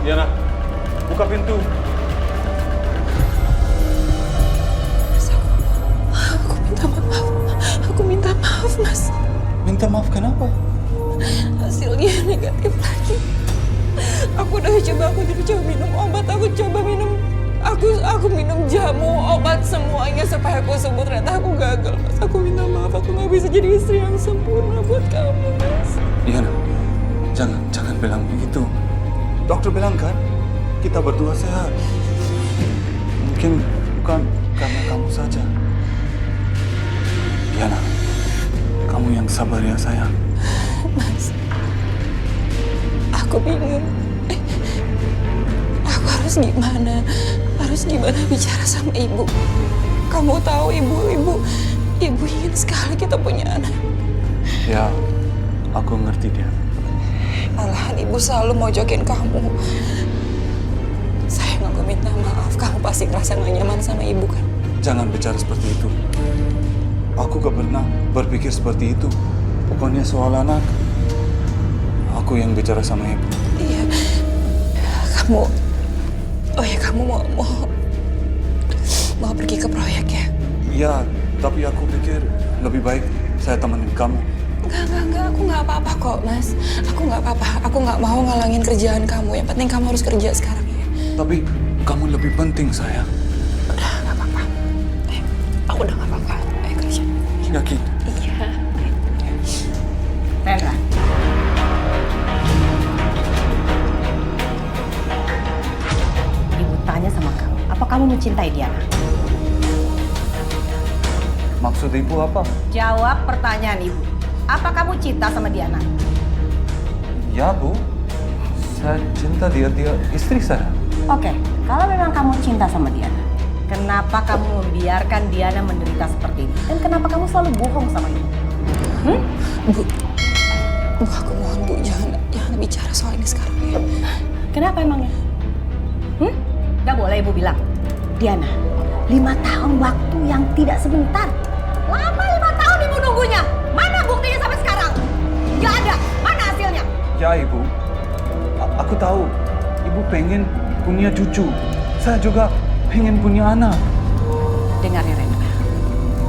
Diana, buka pintu. Aku minta maaf. Aku minta maaf, Mas. Minta maaf kenapa? Hasilnya negatif lagi. Aku udah coba minum obat. Aku minum jamu, obat semuanya supaya aku sembuh. Ternyata aku gagal, Mas. Aku minta maaf. Aku nggak bisa jadi istri yang sempurna buat kamu, Mas. Diana, jangan bilang begitu. Dokter bilang kan, kita berdua sehat. Mungkin bukan karena kamu saja. Diana, kamu yang sabar ya sayang. Mas, aku bingung. Aku harus gimana bicara sama ibu. Kamu tahu ibu ingin sekali kita punya anak. Ya, aku ngerti dia. Malahan ibu selalu mojokin kamu. Sayang, aku minta maaf. Kamu pasti ngerasa gak nyaman sama ibu kan? Jangan bicara seperti itu. Aku gak pernah berpikir seperti itu. Pokoknya soal anak, aku yang bicara sama ibu. Iya. Kamu mau pergi ke proyek ya? Iya, tapi aku pikir lebih baik saya temenin kamu. Enggak, aku nggak apa-apa kok, Mas. Aku nggak apa-apa. Aku nggak mau ngalangin kerjaan kamu. Yang penting kamu harus kerja sekarang ya. Tapi kamu lebih penting, sayang. Udah, nggak apa-apa. Aku udah nggak apa-apa. Ayo kerja. Yakin? Iya. Rendra. Ibu tanya sama kamu, apa kamu mencintai Diana? Maksud ibu apa? Jawab pertanyaan ibu. Apa kamu cinta sama Diana? Ya, Bu. Saya cinta dia istri saya. Oke, kalau memang kamu cinta sama Diana, kenapa kamu membiarkan Diana menderita seperti ini? Dan kenapa kamu selalu bohong sama ibu? Bu, aku mohon Bu, jangan bicara soal ini sekarang ya. Kenapa emangnya? Gak boleh ibu bilang. Diana, 5 tahun waktu yang tidak sebentar. Lama 5 tahun ibu nunggunya. Mana buktinya sampai sekarang? Gak ada. Mana hasilnya? Ya, Ibu. Aku tahu Ibu pengen punya cucu. Saya juga pengen punya anak. Dengar ya Rendra.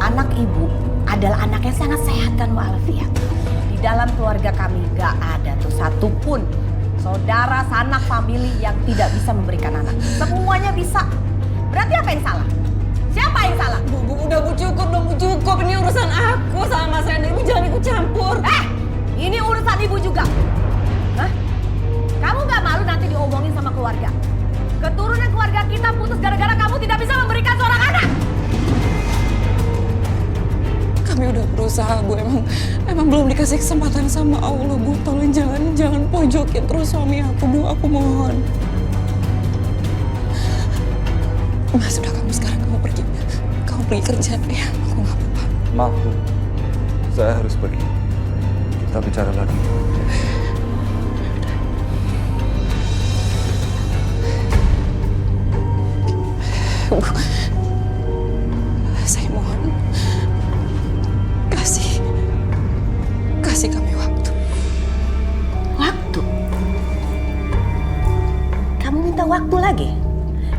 Anak ibu adalah anak yang sangat sehat dan walafiat. Di dalam keluarga kami gak ada tuh satupun saudara sanak famili yang tidak bisa memberikan anak. Semuanya bisa. Berarti apa yang salah? Siapa yang salah? Bu, udah Bu, cukup. Ini urusan aku sama Mas Rendra. Ibu jangan ikut campur. Ini urusan ibu juga. Hah? Kamu gak malu nanti diomongin sama keluarga? Keturunan keluarga kita putus gara-gara kamu tidak bisa memberikan seorang anak. Kami udah berusaha, Bu. Emang belum dikasih kesempatan sama Allah, Bu. Tolong jangan pojokin terus suami aku, Bu. Aku mohon. Mas, udah sekarang kamu pergi kerja ya. Aku nggak apa-apa. Maaf, Bu. Saya harus pergi. Kita bicara lagi. Bu, saya mohon kasih kami waktu. Waktu? Kamu minta waktu lagi?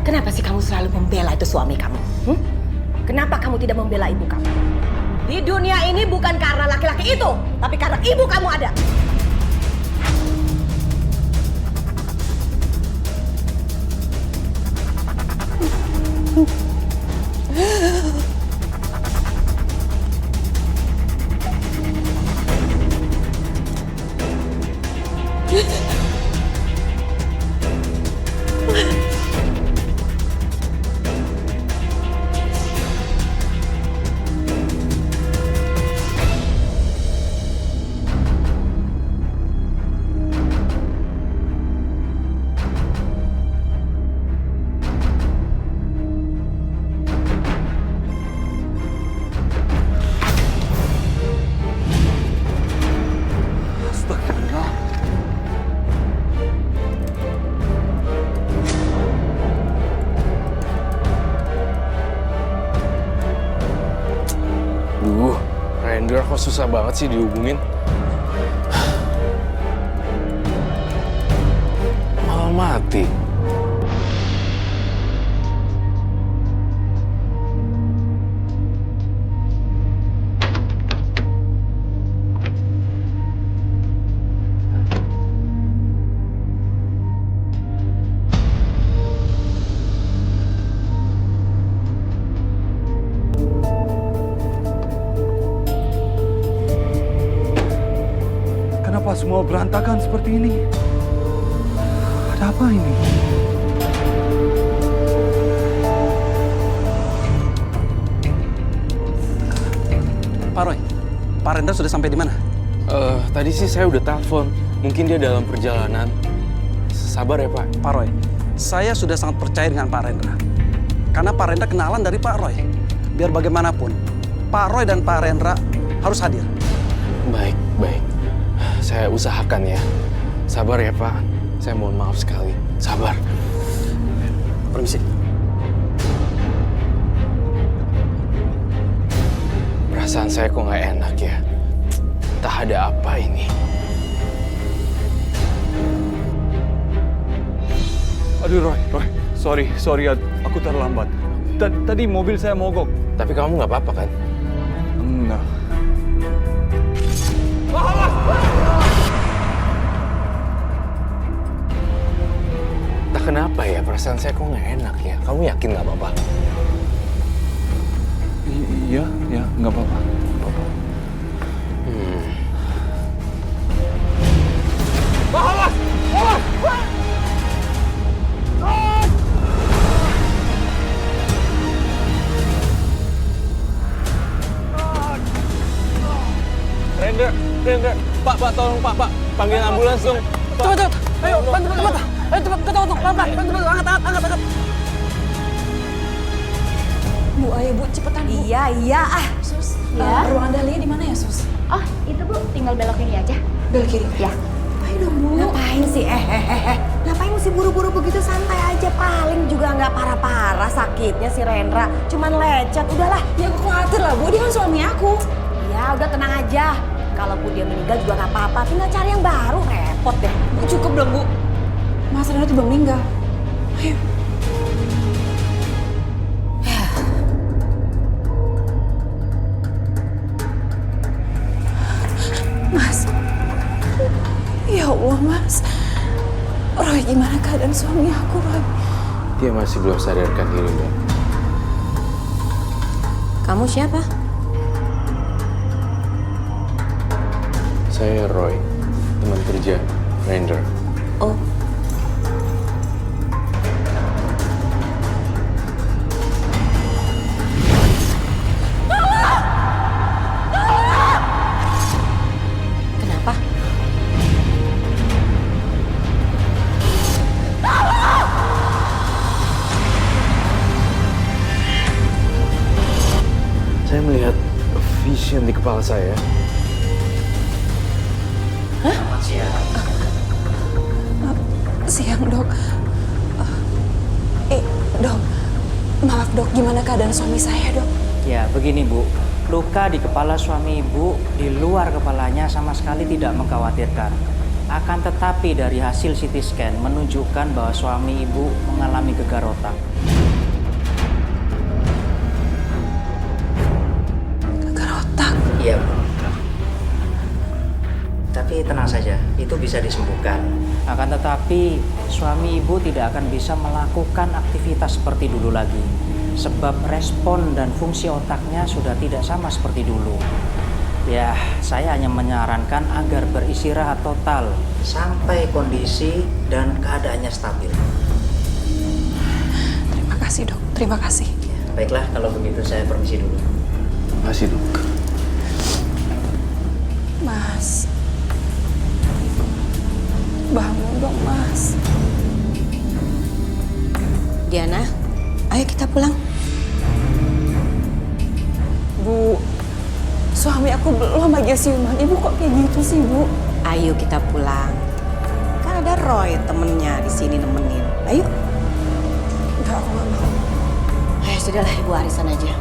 Kenapa sih kamu selalu membela itu suami kamu? Kenapa kamu tidak membela ibu kamu? Di dunia ini bukan karena laki-laki itu, tapi karena ibu kamu ada. Astagfirullah. Rendra kok susah banget sih dihubungin. mati. Kenapa semua berantakan seperti ini? Ada apa ini? Pak Roy, Pak Rendra sudah sampai di mana? Tadi sih saya udah telepon. Mungkin dia dalam perjalanan. Sabar ya, Pak. Pak Roy, saya sudah sangat percaya dengan Pak Rendra. Karena Pak Rendra kenalan dari Pak Roy. Biar bagaimanapun, Pak Roy dan Pak Rendra harus hadir. Baik, baik. Saya usahakan ya. Sabar ya, Pak. Saya mohon maaf sekali. Sabar. Permisi. Perasaan saya kok nggak enak ya. Entah ada apa ini. Aduh Roy, sorry, aku terlambat. Tadi mobil saya mogok. Tapi kamu nggak apa-apa kan? Enggak. Entah kenapa ya, perasaan saya kok nggak enak ya. Kamu yakin nggak apa-apa? Iya, nggak apa-apa. Rendra, Pak, tolong Pak, panggil ambulans dong. Pak. Cepat, ayo, bantu, ayo cepat, tolong, pelan-pelan, bantu, angkat. Bu, ayo Bu, cepetan Bu. Iya, Sus, Ya. ruangan Dahlia di mana ya, Sus? Oh, itu Bu, tinggal belok kiri aja. Belok kiri. Ya. Ayo dong, Bu. Ngapain sih? Ngapain mesti buru-buru begitu? Santai aja, paling juga nggak parah-parah sakitnya si Rendra. Cuman lecet, udahlah. Ya aku khawatir lah, Bu. Dia kan suami aku. Ya udah tenang aja. Kalaupun dia meninggal juga nggak apa-apa. Tinggal cari yang baru, repot deh. Bu, cukup dong, Bu. Mas Rendra tuh belum meninggal. Ayo. Mas. Ya Allah, Mas. Roy, gimana keadaan suami aku, Roy? Dia masih belum sadarkan diri, Mbak. Kamu siapa? Saya Roy, teman kerja Rendra. Oh. Kenapa? Saya melihat vision di kepala saya. Siang, Dok. Dok. Maaf, Dok. Gimana keadaan suami saya, Dok? Ya, begini Bu. Luka di kepala suami Ibu di luar kepalanya sama sekali tidak mengkhawatirkan. Akan tetapi dari hasil CT scan menunjukkan bahwa suami Ibu mengalami gegar otak. Gegar otak. Iya, Bu. Tapi tenang saja, itu bisa disembuhkan. Akan tetapi suami Ibu tidak akan bisa melakukan aktivitas seperti dulu lagi. Sebab respon dan fungsi otaknya sudah tidak sama seperti dulu. Ya, saya hanya menyarankan agar beristirahat total sampai kondisi dan keadaannya stabil. Terima kasih, Dok. Terima kasih. Ya, baiklah, kalau begitu saya permisi dulu. Masih, Dok. Mas. Bangun dong, Mas. Diana, ayo kita pulang. Bu, suami aku belum aja siuman. Ibu kok kayak gitu sih, Bu? Ayo kita pulang. Kan ada Roy temennya di sini nemenin. Ayo. Enggak, aku nggak mau. Ayo sudahlah, Ibu arisan aja.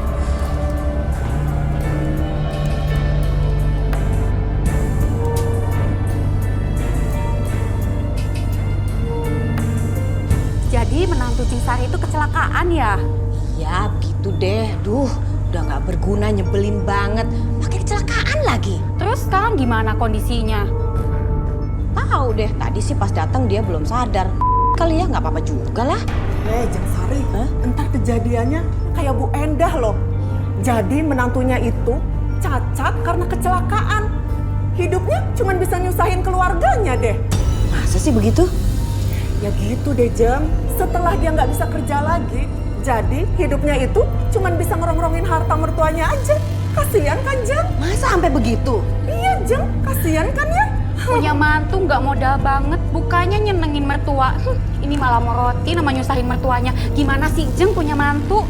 Jadi menantu Cing Sari itu kecelakaan ya? Ya begitu deh. Duh, udah nggak berguna, nyebelin banget. Pakai kecelakaan lagi. Terus sekarang gimana kondisinya? Tahu deh, tadi sih pas datang dia belum sadar. Kali ya, nggak apa-apa juga lah. Jeng Sari, entar kejadiannya kayak Bu Endah loh. Jadi menantunya itu cacat karena kecelakaan. Hidupnya cuma bisa nyusahin keluarganya deh. Masa sih begitu? Ya gitu deh Jeng, setelah dia nggak bisa kerja lagi, jadi hidupnya itu cuma bisa ngerongrongin harta mertuanya aja. Kasian kan Jeng? Masa sampai begitu? Iya Jeng, kasian kan ya? Punya mantu nggak modal banget, bukannya nyenengin mertua. Ini malah moroti nama nyusahin mertuanya. Gimana sih Jeng punya mantu?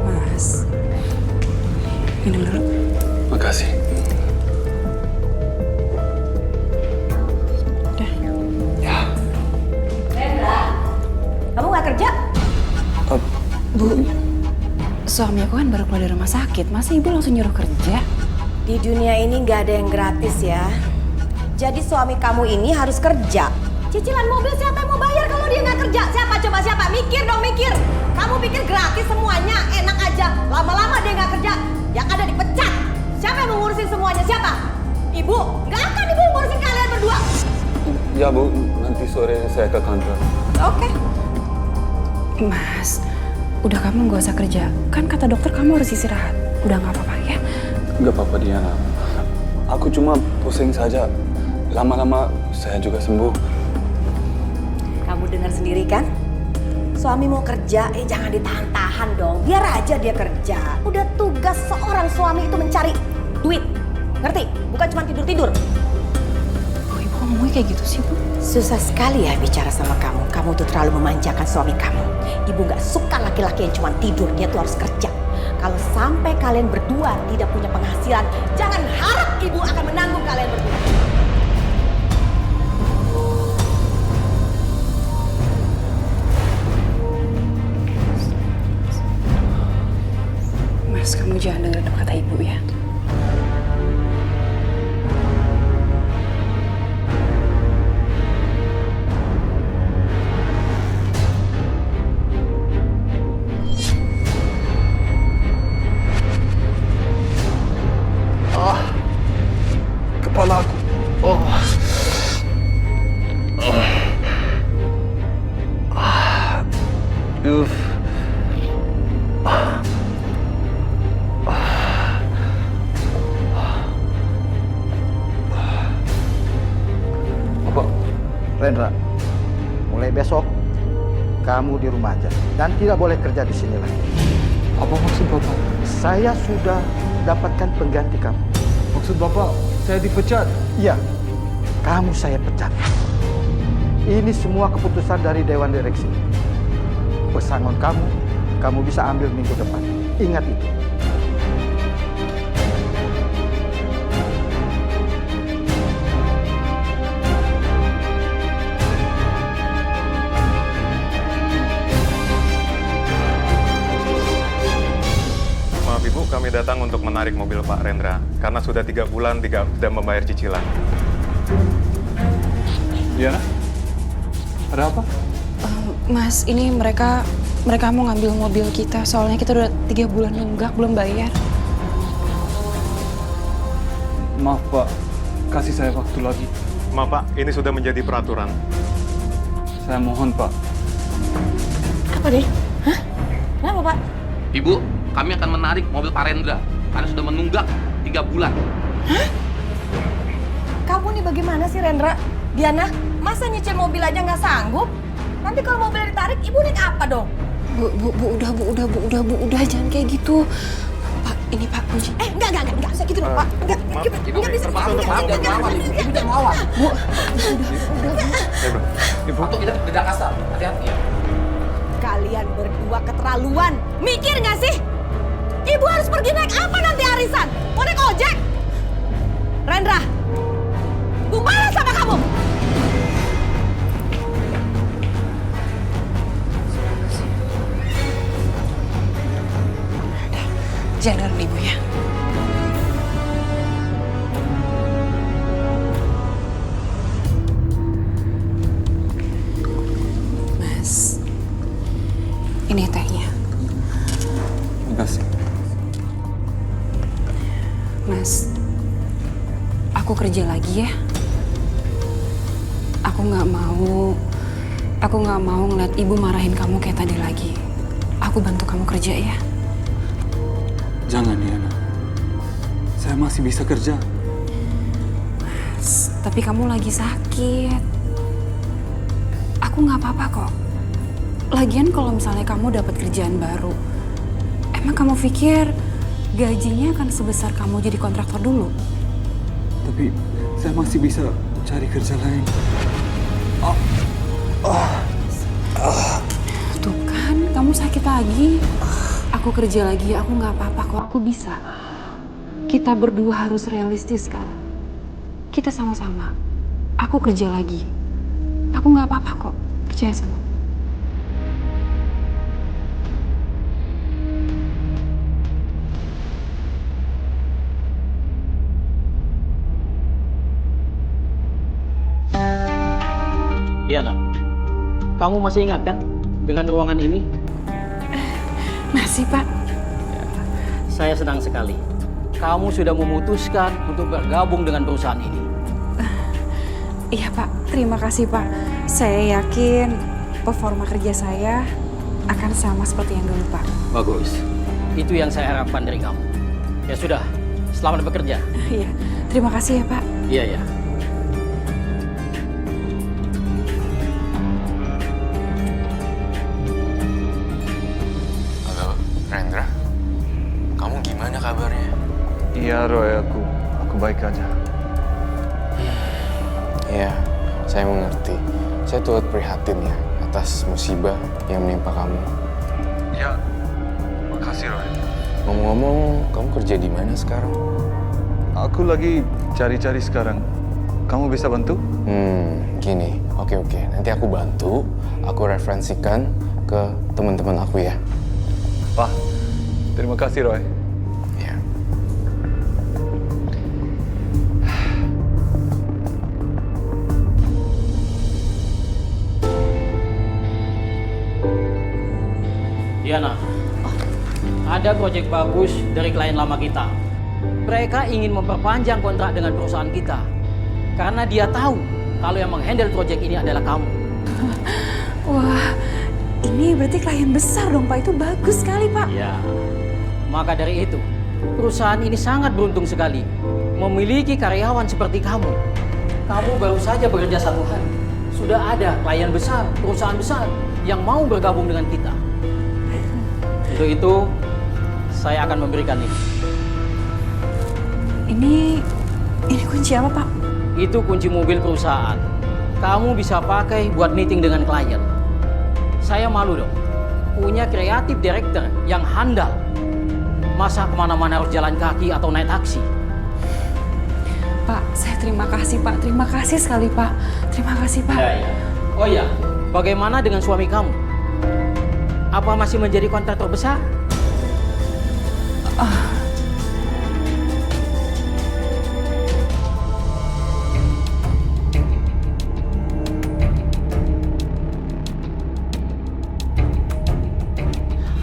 Mas, minum dulu. Makasih. Kamu nggak kerja? Bu, suami aku kan baru keluar dari rumah sakit. Masa ibu langsung nyuruh kerja? Di dunia ini nggak ada yang gratis ya. Jadi suami kamu ini harus kerja. Cicilan mobil siapa yang mau bayar kalau dia nggak kerja? Siapa coba siapa? Mikir dong mikir. Kamu pikir gratis semuanya, enak aja. Lama-lama dia nggak kerja, yang ada dipecat. Siapa yang mau ngurusin semuanya? Siapa? Ibu? Nggak akan ibu ngurusin kalian berdua. Ya Bu, nanti sore saya ke kantor. Oke. Mas, udah kamu nggak usah kerja. Kan kata dokter kamu harus istirahat. Udah nggak apa-apa ya? Nggak apa-apa Diana. Aku cuma pusing saja. Lama-lama saya juga sembuh. Kamu dengar sendiri kan? Suami mau kerja, jangan ditahan-tahan dong. Biar aja dia kerja. Udah tugas seorang suami itu mencari duit. Ngerti? Bukan cuma tidur-tidur. Oh, ibu kok ngomongnya kayak gitu sih, Bu? Susah sekali ya bicara sama kamu. Kamu tuh terlalu memanjakan suami kamu. Ibu gak suka laki-laki yang cuma tidur. Dia tuh harus kerja. Kalau sampai kalian berdua tidak punya penghasilan, jangan harap ibu akan menanggung kalian berdua. Mas, kamu jangan dengerin kata ibu ya. Kepala aku. Apa? Rendra, mulai besok kamu di rumah aja dan tidak boleh kerja di sini lagi. Apa maksud Bapak? Saya sudah dapatkan pengganti kamu. Maksud Bapak, saya dipecat? Iya, kamu saya pecat. Ini semua keputusan dari Dewan Direksi. Pesangon kamu bisa ambil minggu depan. Ingat itu. Maaf Ibu, kami datang untuk menarik mobil Pak Rendra karena sudah 3 bulan tidak membayar cicilan. Diana? Ada apa? Mas, ini mereka mau ngambil mobil kita. Soalnya kita udah 3 bulan nunggak, belum bayar. Maaf Pak, kasih saya waktu lagi. Maaf Pak, ini sudah menjadi peraturan. Saya mohon Pak. Apa nih? Hah? Kenapa Pak? Ibu, kami akan menarik mobil Pak Rendra karena sudah menunggak 3 bulan. Hah? Kamu nih bagaimana sih Rendra? Diana, masa nyicil mobil aja nggak sanggup? Nanti kalau mobilnya ditarik, ibu naik apa dong? Udah, jangan kayak gitu. Pak, ini Pak kunci. Enggak bisa gitu dong, Pak. Enggak bisa. Enggak mau. Bu. Ibu, kita tidak kasar. Hati-hati ya. Kalian berdua keterlaluan. Mikir nggak sih? Ibu harus pergi naik apa nanti arisan? Mau naik ojek? Rendra, Bu marah sama kamu. Jangan Ibu ya. Mas, ini tehnya. Terima kasih. Mas, aku kerja lagi ya. Aku nggak mau ngeliat Ibu marahin kamu kayak tadi lagi. Aku bantu kamu kerja ya. Jangan, Diana. Saya masih bisa kerja. Mas, tapi kamu lagi sakit. Aku nggak apa-apa kok. Lagian kalau misalnya kamu dapat kerjaan baru, emang kamu pikir gajinya akan sebesar kamu jadi kontraktor dulu? Tapi saya masih bisa cari kerja lain. Tuh kan, kamu sakit lagi. Aku kerja lagi, aku nggak apa-apa kok. Aku bisa. Kita berdua harus realistis kan. Kita sama-sama. Aku kerja lagi. Aku nggak apa-apa kok. Percaya sama aku. Diana, kamu masih ingat kan dengan ruangan ini? Masih, Pak. Saya senang sekali. Kamu sudah memutuskan untuk bergabung dengan perusahaan ini. Iya, Pak. Terima kasih, Pak. Saya yakin performa kerja saya akan sama seperti yang dulu, Pak. Bagus. Itu yang saya harapkan dari kamu. Ya sudah, selamat bekerja. Iya. Terima kasih ya, Pak. Iya, ya. Rendra, kamu gimana kabarnya? Iya, Roy. Aku baik aja. Iya, saya mengerti. Saya turut prihatin ya atas musibah yang menimpa kamu. Ya, makasih, Roy. Ngomong-ngomong, kamu kerja di mana sekarang? Aku lagi cari-cari sekarang. Kamu bisa bantu? Gini. Oke. Nanti aku bantu. Aku referensikan ke teman-teman aku ya. Pak, terima kasih, Roy. Ya. Diana, ada proyek bagus dari klien lama kita. Mereka ingin memperpanjang kontrak dengan perusahaan kita. Karena dia tahu kalau yang menghandle proyek ini adalah kamu. Wah, ini berarti klien besar dong, Pak. Itu bagus sekali, Pak. Ya, maka dari itu, perusahaan ini sangat beruntung sekali memiliki karyawan seperti kamu. Kamu baru saja bekerja 1 hari. Sudah ada klien besar, perusahaan besar yang mau bergabung dengan kita. Untuk itu, saya akan memberikan ini. Ini kunci apa, Pak? Itu kunci mobil perusahaan. Kamu bisa pakai buat meeting dengan klien. Saya malu dong, punya kreatif director yang handal. Masa kemana-mana harus jalan kaki atau naik taksi? Pak, saya terima kasih, Pak. Terima kasih sekali, Pak. Terima kasih, Pak. Ya. Oh iya, bagaimana dengan suami kamu? Apa masih menjadi kontraktor besar?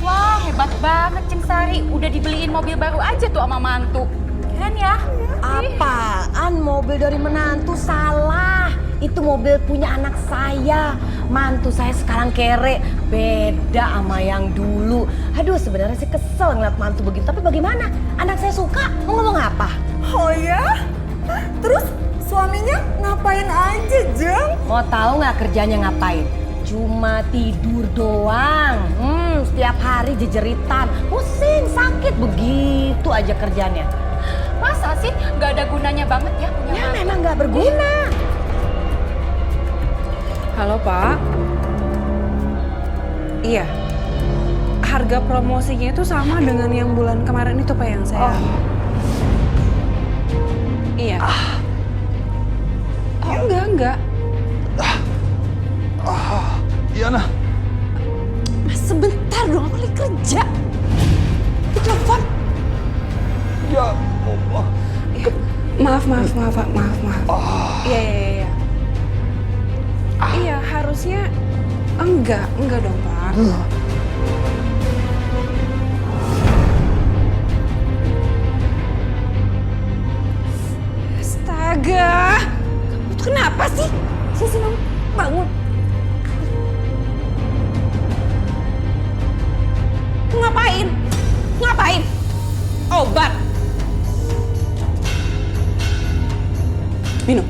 Wah, hebat banget Cing Sari. Udah dibeliin mobil baru aja tuh sama mantu. Keren ya? Apaan mobil dari menantu? Salah. Itu mobil punya anak saya. Mantu saya sekarang kere. Beda sama yang dulu. Aduh, sebenarnya sih kesel ngeliat mantu begitu. Tapi bagaimana? Anak saya suka. Mau ngomong apa? Oh ya? Terus suaminya ngapain aja, Jeng? Mau tahu nggak kerjanya ngapain? Cuma tidur doang. Setiap hari jejeritan. Pusing, sakit. Begitu aja kerjanya. Masa sih nggak ada gunanya banget ya punya Ya mantu? memang nggak berguna. Halo, Pak. Iya. Harga promosinya itu sama dengan yang bulan kemarin itu, Pak, yang saya. Iya. Oh, enggak. Diana. Mas, sebentar dong, aku lagi kerja. Di telepon. Maaf. Iya. Iya, harusnya enggak dong, Pak. Astaga, kamu tuh kenapa sih? Sini, bangun. Ngapain? Obat. Minum.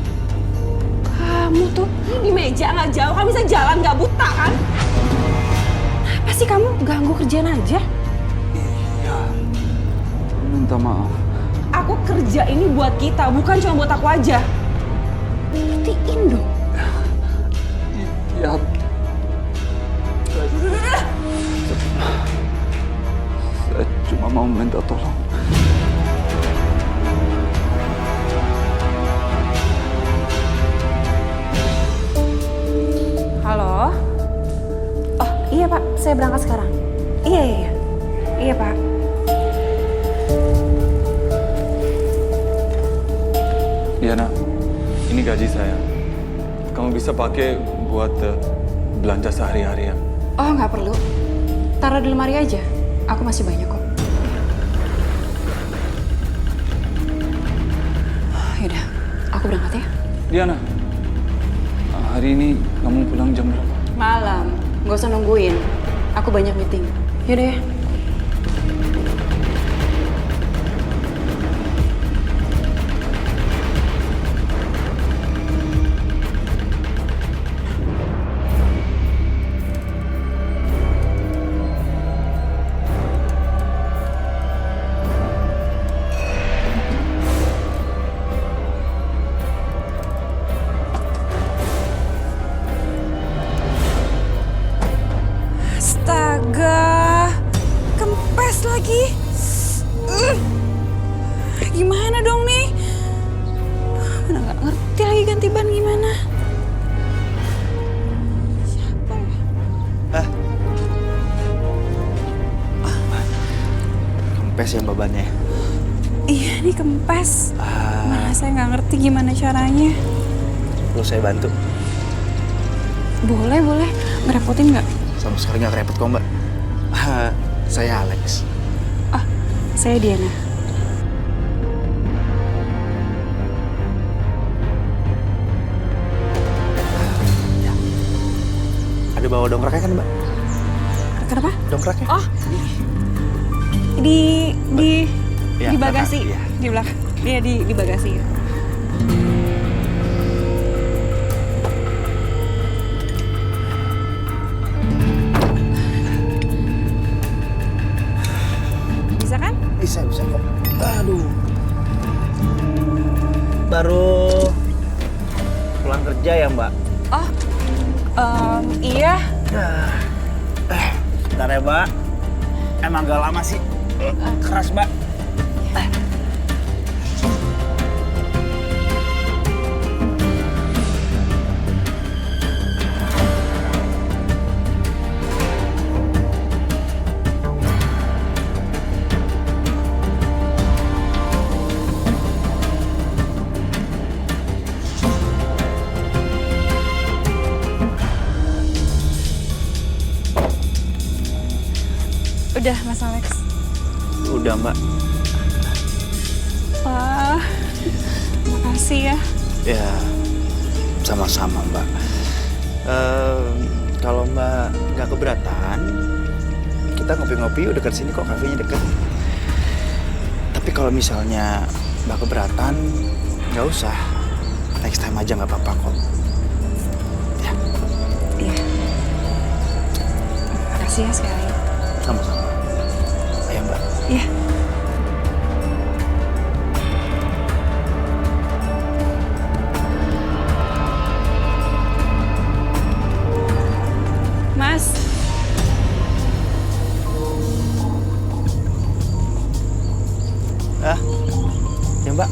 Kamu tuh di meja nggak jauh, kamu bisa jalan nggak buta kan? Apa sih kamu ganggu kerjaan aja? Iya. Minta maaf. Aku kerja ini buat kita, bukan cuma buat aku aja. Buktiin dong. Ya. Saya cuma mau minta tolong. Halo? Oh iya Pak, saya berangkat sekarang. Iya Pak. Iya nak, ini gaji saya. Kamu bisa pakai buat belanja sehari-hari ya. Oh nggak perlu, taruh di lemari aja. Aku masih banyak kok. Yaudah, aku berangkat ya. Diana, hari ini kamu pulang jam berapa? Malam, nggak usah nungguin. Aku banyak meeting. Yaudah ya. Astaga, kempes lagi. Gimana dong nih? Mana nggak ngerti lagi ganti ban gimana? Siapa ya? Kempes ya mbak bannya. Iya nih kempes. Mana saya nggak ngerti gimana caranya. Perlu saya bantu? Boleh. Ngerepotin nggak? Sama sekali nggak repot kok mbak. Saya Alex. Saya Diana. Ada bawa dongkraknya kan mbak? Kenapa? Dongkraknya? Oh, di Ya, di bagasi, belakang, iya. di belakang. Iya di bagasi. Bisa kan? Bisa kok. Aduh. Baru pulang kerja ya mbak? Oh, iya. Bentar ya mbak. Emang gak lama sih. Keras mbak. Udah Mas Alex. Udah mbak. Wah, makasih ya. Ya, sama-sama mbak. Kalau mbak nggak keberatan, kita ngopi-ngopi udah dekat sini kok, kafenya deket. Tapi kalau misalnya mbak keberatan, nggak usah. Next time aja nggak apa-apa kok. Ya. Iya. Makasih ya sekali. Sama-sama. Ayo mbak. Iya. Mas. Ya mbak.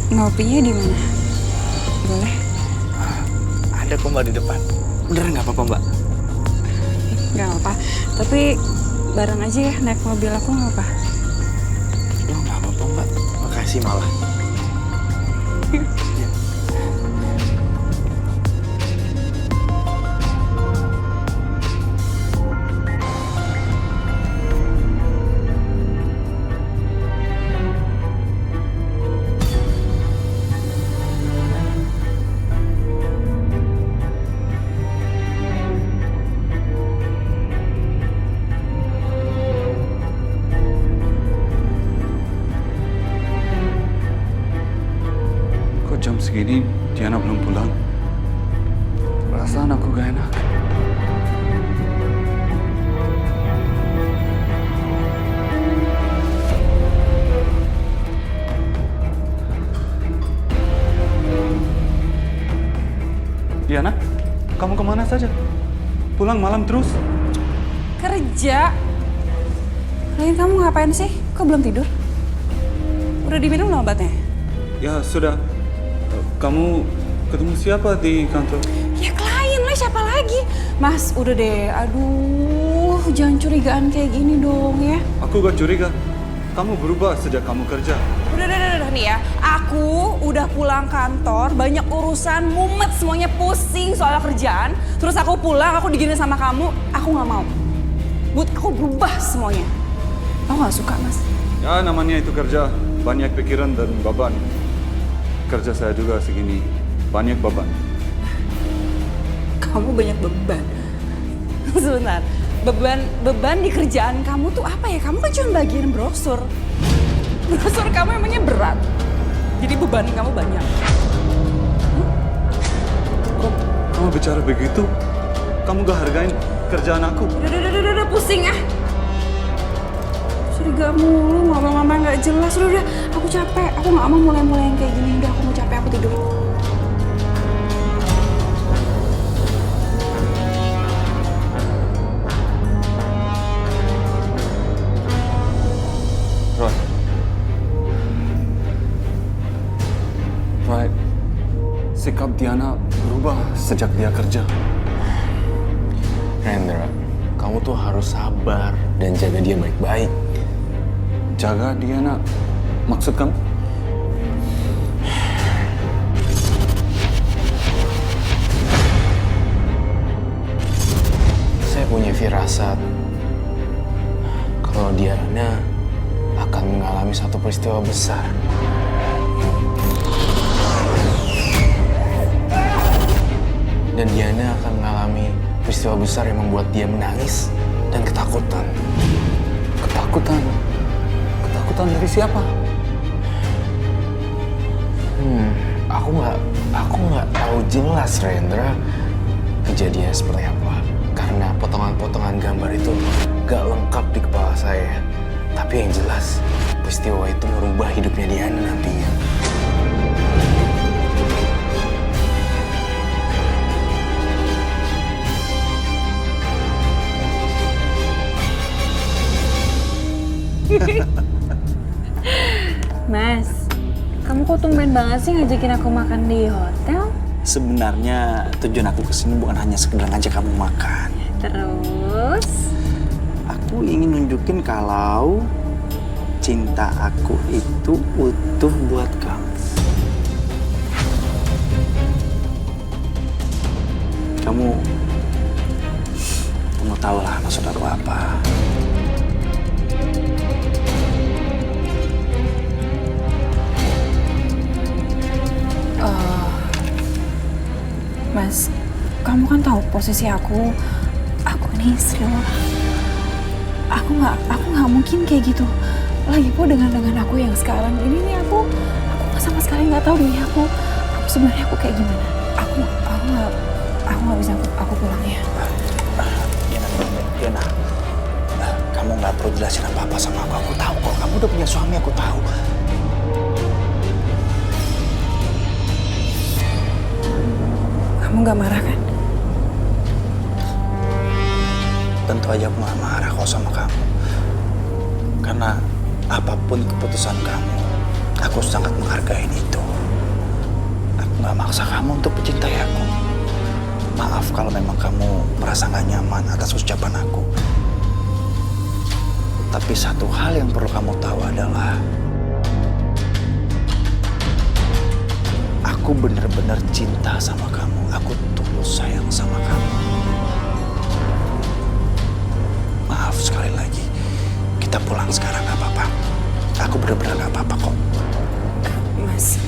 Ngopinya di mana? Boleh? Ada kok mbak di depan. Beneran nggak apa-apa mbak? Gak apa-apa. Tapi bareng aja ya naik mobil aku nggak apa? Oh nggak apa-apa mbak. Makasih. sih malah. Kok jam segini Diana belum pulang? Perasaan aku gak enak. Diana, kamu kemana saja? Pulang malam terus? Kerja? Lain kamu ngapain sih? Kok belum tidur? Udah diminum belum obatnya? Ya sudah. Kamu ketemu siapa di kantor? Ya klien lah, siapa lagi? Mas, udah deh. Aduh, jangan curigaan kayak gini dong ya. Aku gak curiga. Kamu berubah sejak kamu kerja. Udah nih ya. Aku udah pulang kantor, banyak urusan, mumet semuanya, pusing soal kerjaan. Terus aku pulang, aku digini sama kamu, aku nggak mau. Buat aku berubah semuanya. Aku nggak suka, Mas. Ya namanya itu kerja, banyak pikiran dan beban. Kerja saya juga segini, banyak beban. Kamu banyak beban. Sebentar, beban di kerjaan kamu tuh apa ya? Kamu kan cuma bagian brosur. Brosur kamu emangnya berat. Jadi beban kamu banyak. Kok kamu bicara begitu? Kamu gak hargain kerjaan aku? Udah, pusing ah. Curiga mulu, ngomong-ngomong gak jelas. Udah, aku capek. Aku gak mau mulai-mulai yang kayak gini. Udah, aku mau capek, aku tidur. Roy, sikap Diana berubah sejak dia kerja. Rendra, kamu tuh harus sabar dan jaga dia baik-baik. Jaga Diana, maksud kamu? Saya punya firasat kalau Diana akan mengalami satu peristiwa besar. Dan Diana akan mengalami peristiwa besar yang membuat dia menangis dan ketakutan. Ketakutan? Ketakutan dari siapa? Aku nggak tahu jelas, Rendra, kejadian seperti apa. Karena potongan-potongan gambar itu gak lengkap di kepala saya. Tapi yang jelas, peristiwa itu merubah hidupnya Diana nantinya. Mas, kamu kok tumben banget sih ngajakin aku makan di hotel? Sebenarnya tujuan aku kesini bukan hanya sekedar ngajak kamu makan. Terus? Aku ingin nunjukin kalau cinta aku itu utuh buat kamu. Kamu tahu lah maksud aku apa. Mas, kamu kan tahu posisi aku ini istri lo. Aku nggak mungkin kayak gitu. Lagi pun dengan aku yang sekarang ini nih aku sama sekali nggak tahu diri aku sebenarnya aku kayak gimana. Aku nggak bisa aku pulang ya. Diana, kamu nggak perlu jelasin apa-apa sama aku. Aku tahu kok, kamu udah punya suami, aku tahu. Kamu nggak marah kan? Tentu aja aku nggak marah kok sama kamu. Karena apapun keputusan kamu, aku sangat menghargai itu. Aku nggak maksa kamu untuk mencintai aku. Maaf kalau memang kamu merasa nggak nyaman atas ucapan aku. Tapi satu hal yang perlu kamu tahu adalah Aku bener-bener cinta sama kamu. Aku tulus sayang sama kamu. Maaf sekali lagi. Kita pulang sekarang, gak apa-apa. Aku bener-bener gak apa-apa kok. Mas,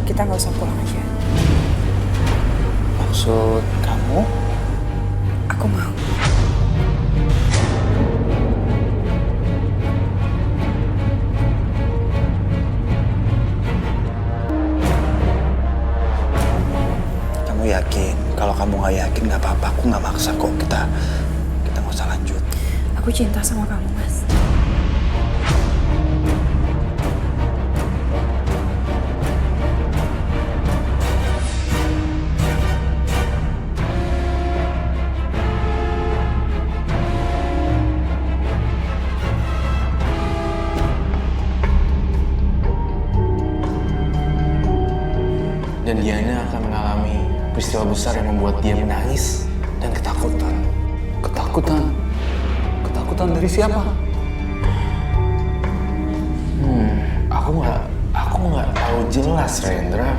kita nggak usah pulang aja. Maksud kamu? Aku mau. Kamu yakin? Kalau kamu nggak yakin nggak apa-apa. Aku nggak maksa kok. Kita nggak usah lanjut. Aku cinta sama kamu, Mas. Dan Diana akan mengalami peristiwa besar yang membuat dia menangis dan ketakutan. Ketakutan? Ketakutan dari siapa? Aku nggak tahu jelas, Rendra.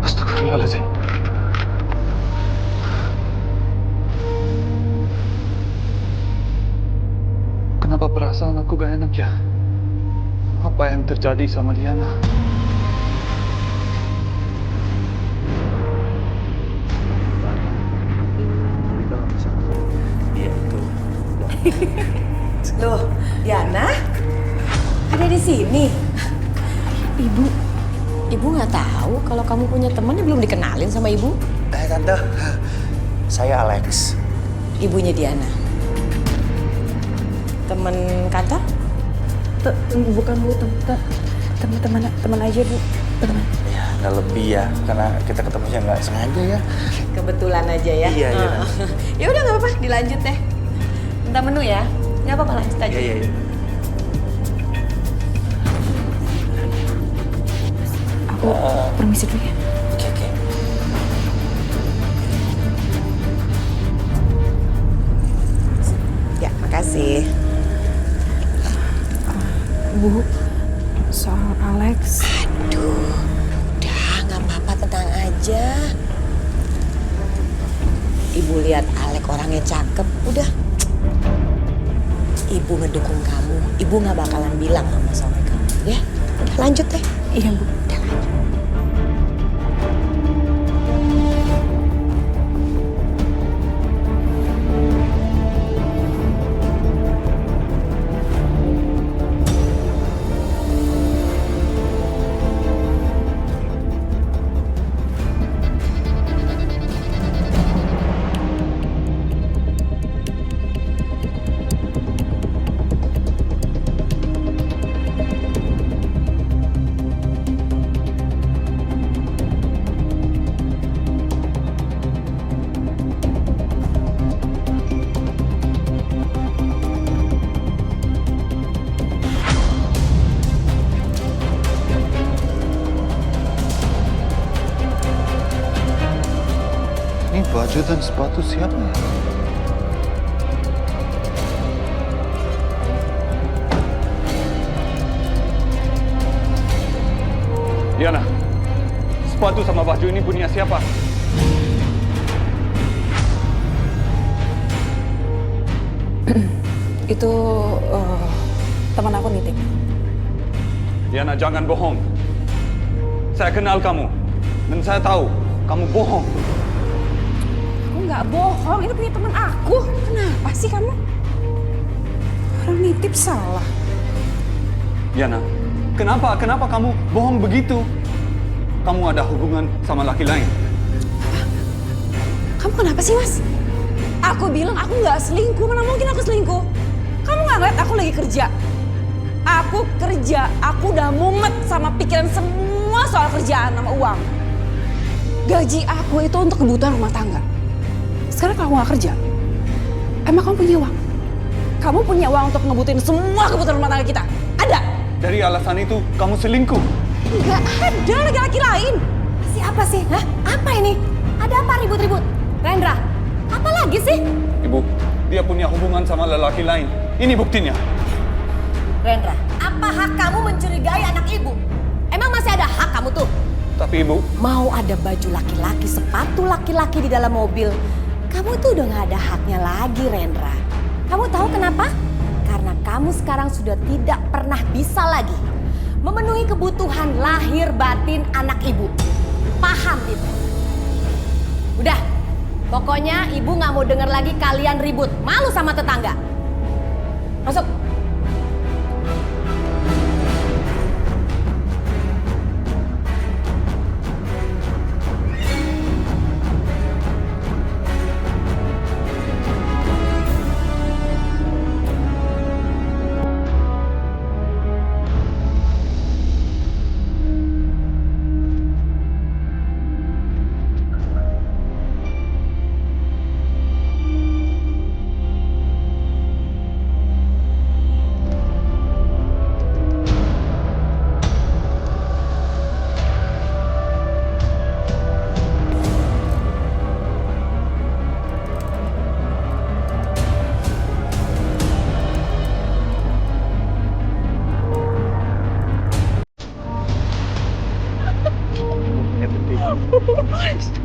Astagfirullahaladzim. Kenapa perasaan aku gak enak ya? Apa yang terjadi sama Diana? Loh, Diana? Ada di sini? Ibu nggak tahu kalau kamu punya teman yang belum dikenalin sama ibu? Tante, saya Alex. Ibunya Diana. Teman kantor? Bukan Bu, teman aja Bu. Teman. Ya, nggak lebih ya, karena kita ketemunya nggak sengaja ya. Kebetulan aja ya. Iya. Ya udah nggak apa-apa, dilanjut deh. Minta menu ya? Nggak apa-apa, lanjut aja. Iya. Aku permisi dulu ya. Oke. Ya, makasih. Bu, soal Alex. Aduh, udah nggak apa-apa, tenang aja. Ibu lihat Alex orangnya cakep, udah. Ibu ngedukung kamu, ibu nggak bakalan bilang sama suami kamu, ya. Udah lanjut deh. Iya Bu. Udah lanjut. Ini baju dan sepatu siapa ya? Diana, sepatu sama baju ini punya siapa? Itu teman aku nitip. Diana, jangan bohong. Saya kenal kamu. Dan saya tahu kamu bohong. Aku nggak bohong, itu punya teman aku. Kenapa sih kamu? Orang nitip salah. Diana, kenapa kamu bohong begitu? Kamu ada hubungan sama laki lain? Kamu kenapa sih, Mas? Aku bilang aku nggak selingkuh, mana mungkin aku selingkuh? Kamu nggak ngeliat aku lagi kerja? Aku kerja, aku udah mumet sama pikiran semua soal kerjaan sama uang. Gaji aku itu untuk kebutuhan rumah tangga. Sekarang kalau aku nggak kerja, emang kamu punya uang? Kamu punya uang untuk ngebutin semua kebutuhan rumah tangga kita? Ada? Dari alasan itu kamu selingkuh. Nggak ada laki-laki lain. Siapa sih? Hah? Apa ini? Ada apa ribut-ribut? Rendra, apa lagi sih? Ibu, dia punya hubungan sama lelaki lain. Ini buktinya. Rendra, apa hak kamu mencurigai anak ibu? Emang masih ada hak kamu tuh? Tapi Ibu, Mau ada baju laki-laki, sepatu laki-laki di dalam mobil. Kamu tuh udah gak ada haknya lagi, Rendra. Kamu tahu kenapa? Karena kamu sekarang sudah tidak pernah bisa lagi memenuhi kebutuhan lahir batin anak ibu. Paham itu? Udah, pokoknya ibu gak mau dengar lagi kalian ribut. Malu sama tetangga. Masuk.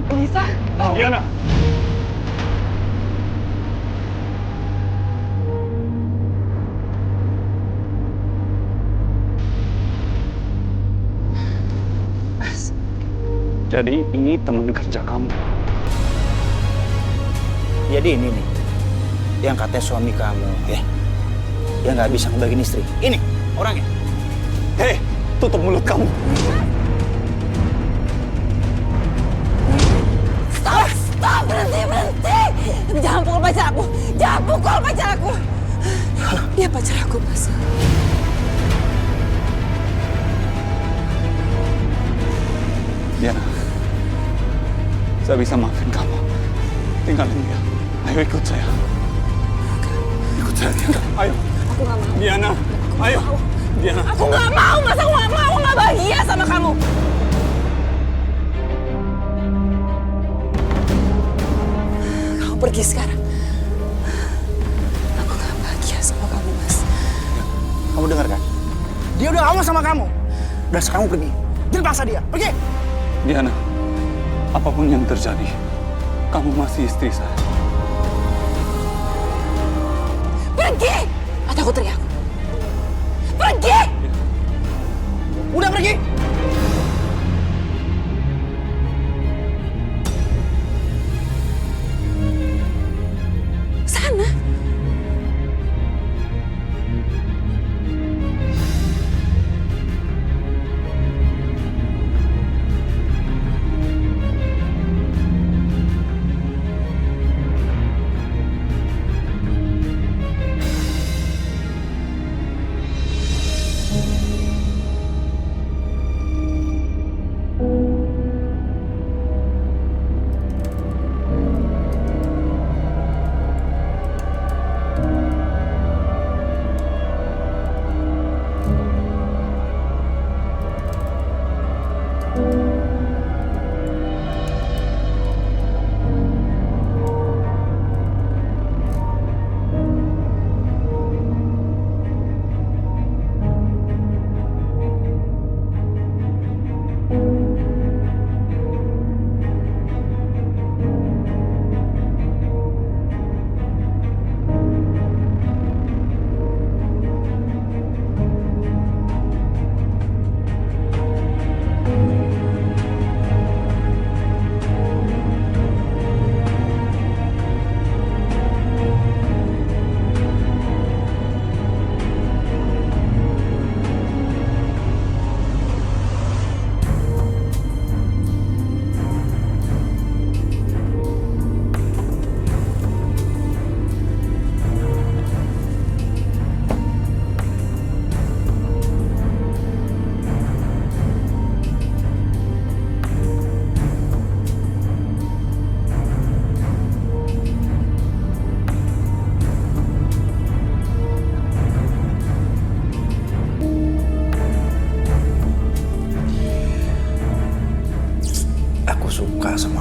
Lisa. Diana. Jadi ini teman kerja kamu. Jadi ini nih, yang katanya suami kamu, ya, yang nggak bisa ngebagiin istri. Ini orangnya. Hei, tutup mulut kamu. Stop, berhenti. Jangan pukul pacar aku. Jangan pukul pacar aku. Dia pacar aku, Mas. Diana, saya bisa maafin kamu. Tinggalin dia. Ayo ikut saya. Ikut saya, Diana. Ayo. Aku nggak mau. Diana, ayo. Diana. Aku nggak mau, Mas. Aku nggak mau. Aku nggak bahagia sama kamu. Kamu pergi sekarang. Aku nggak bahagia sama kamu, Mas. Kamu dengar kan? Dia udah ngomong sama kamu. Dan sekarang kamu pergi. Jangan paksa dia. Pergi. Diana, apapun yang terjadi, kamu masih istri saya. Pergi! Atau aku teriak. Pergi! Udah pergi. Sana.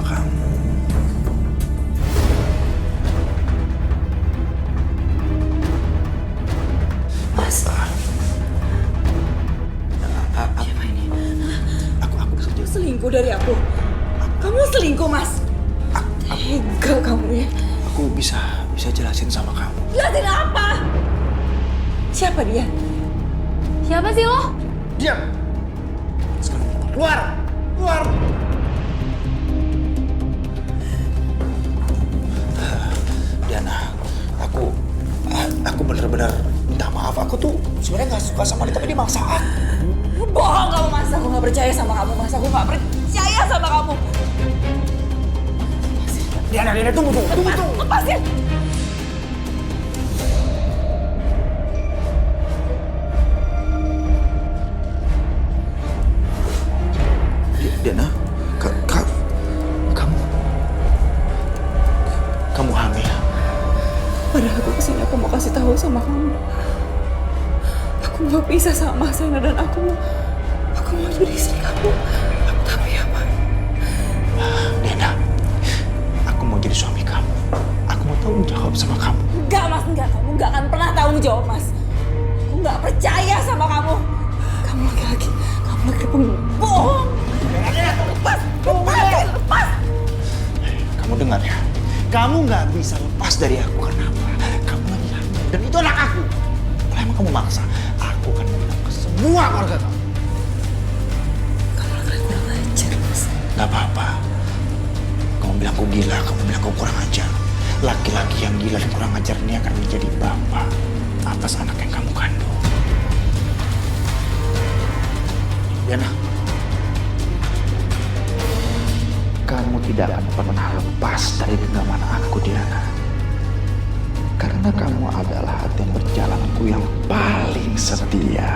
kamu. Mas. Siapa ini? Aku Kamu selingkuh dari aku. Kamu selingkuh, Mas. Tega kamu ya. Aku bisa jelasin sama kamu. Jelasin apa? Siapa dia? Siapa sih lo? Diam. Sekarang keluar. Diana, aku bener-bener minta maaf. Aku tuh sebenarnya nggak suka sama dia, tapi dia maksa aku. Bohong kamu, Mas. Aku nggak percaya sama kamu, Mas. Aku nggak percaya sama kamu. Diana, tunggu. Lepasin. Diana, kamu hamil. Padahal aku kesini aku mau kasih tahu sama kamu. Aku mau pisah sama Mas Rena dan aku mau jadi istri kamu. Tapi apa? Diana, aku mau jadi suami kamu. Aku mau tanggung jawab sama kamu. Enggak, Mas, enggak. Kamu enggak akan pernah tanggung jawab, Mas. Aku enggak percaya sama kamu. Kamu laki-laki pembohong. Lepas. Kamu dengar ya? Kamu nggak bisa lepas dari aku. Kenapa? Kamu lagi hamil. Dan itu anak aku. Kalau emang kamu maksa, aku akan bilang ke semua keluarga kamu. Kamu laki-laki kurang ajar, Mas. Gak apa-apa. Kamu bilang aku gila, kamu bilang aku kurang ajar. Laki-laki yang gila dan kurang ajar ini akan menjadi bapak atas anak yang kamu kandung. Diana, kamu tidak akan pernah lepas dari genggaman aku, Diana. Karena kamu adalah hati yang berjalanku yang paling setia.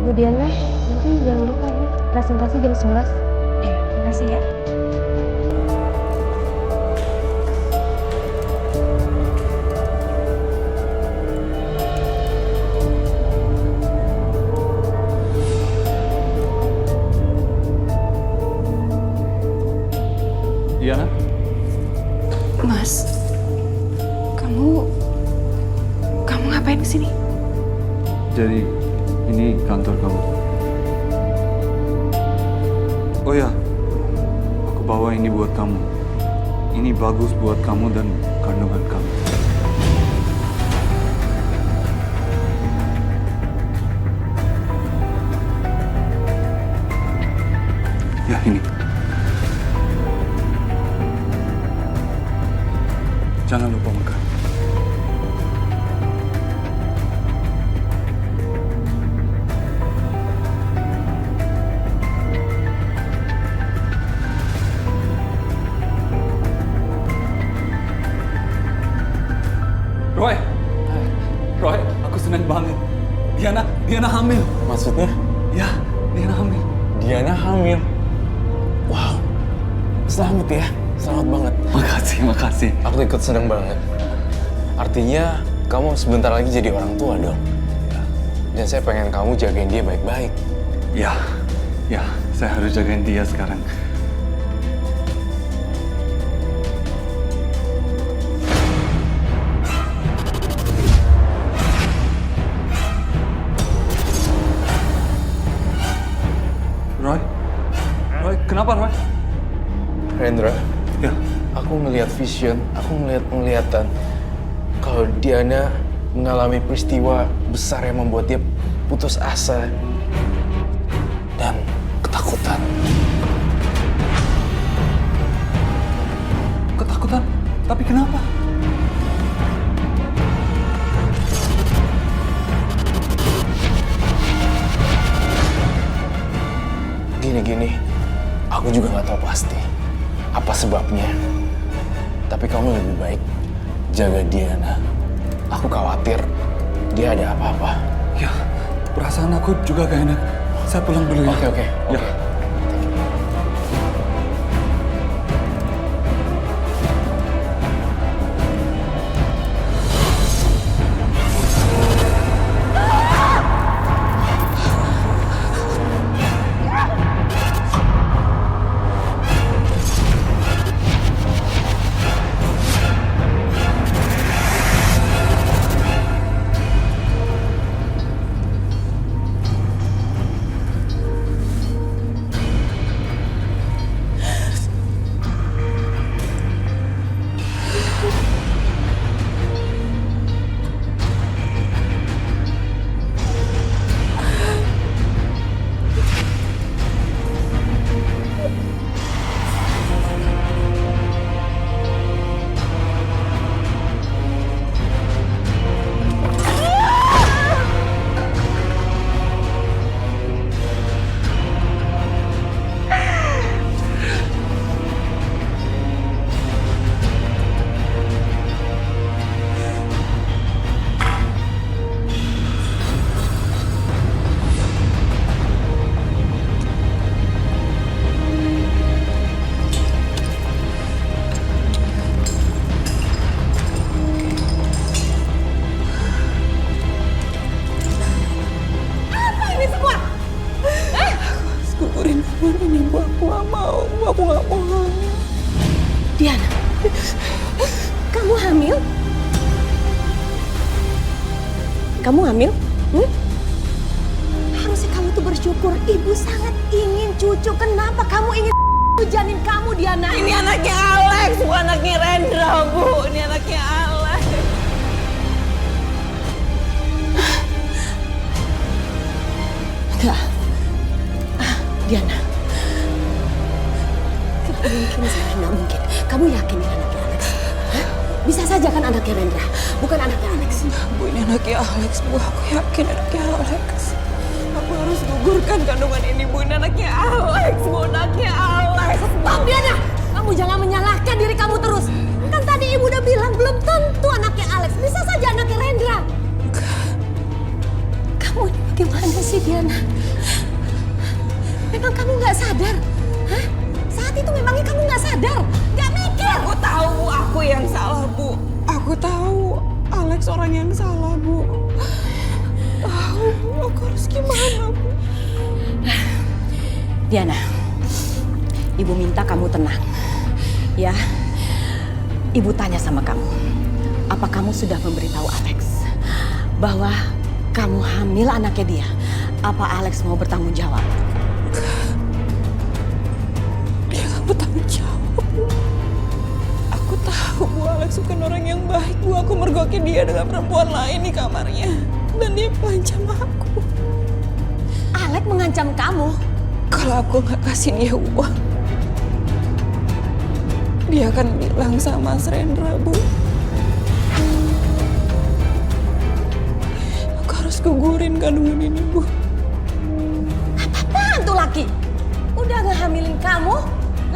Bu Diana, nanti jangan lupa ya, presentasi jam 11. Iya, terima kasih ya. Diana? Mas, kamu ngapain kesini? Jadi ini kantor kamu. Oh ya, aku bawa ini buat kamu. Ini bagus buat kamu dan kandungan kamu. Ya, ini. Jangan lupa makan. Roy, aku senang banget. Diana hamil. Maksudnya? Ya, Diana hamil. Diana hamil? Wow, selamat ya, selamat banget. Makasih. Aku ikut senang banget. Artinya kamu sebentar lagi jadi orang tua dong. Dan saya pengen kamu jagain dia baik-baik. Ya, Saya harus jagain dia sekarang. Roy? Roy, kenapa Roy? Rendra, ya. Aku ngelihat vision, aku ngelihat penglihatan kalau Diana mengalami peristiwa besar yang membuat dia putus asa dan ketakutan. Ketakutan? Tapi kenapa? Gini, aku juga nggak tahu pasti apa sebabnya. Tapi kamu lebih baik jaga Diana. Aku khawatir dia ada apa-apa. Ya, perasaan aku juga gak enak. Saya pulang dulu ya. Oke. Ya. Diana, kamu hamil? Kamu hamil? Harusnya kamu tuh bersyukur. Ibu sangat ingin cucu. Kenapa kamu ingin janin kamu, Diana? Ini anaknya Alex, bukan anaknya Rendra, Bu. Ini anaknya Alex. Enggak. Diana. Tidak mungkin, sayang. Nggak mungkin. Kamu yakin ini anaknya Alex? Hah? Bisa saja kan anaknya Rendra, bukan anaknya Alex. Bu, ini anaknya Alex, Bu. Aku yakin anaknya Alex. Aku harus gugurkan kandungan ini, Bu. Ini anaknya Alex, Bu. Anaknya Alex. Stop, Diana! Kamu jangan menyalahkan diri kamu terus. Kan tadi ibu udah bilang belum tentu anaknya Alex. Bisa saja anaknya Rendra. Kamu ini bagaimana sih, Diana? Memang kamu nggak sadar? Hah? Saat itu memangnya kamu nggak sadar? Nggak mikir? Aku tahu, Bu. Aku yang salah, Bu. Aku tahu Alex orang yang salah, Bu. Tahu, aku harus gimana, Bu? Diana, ibu minta kamu tenang. Ya, ibu tanya sama kamu. Apa kamu sudah memberitahu Alex bahwa kamu hamil anaknya dia? Apa Alex mau bertanggung jawab? Dia gak bertanggung jawab, Bu. Aku tahu, Bu, Alex bukan orang yang baik, Bu. Aku mergoki dia dengan perempuan lain di kamarnya. Dan dia mengancam aku. Alex mengancam kamu? Kalau aku gak kasih dia uang, dia akan bilang sama Mas Rendra, Bu. Aku harus gugurin kandungan ini, Bu. Apaan tuh laki? Udah ngehamilin kamu,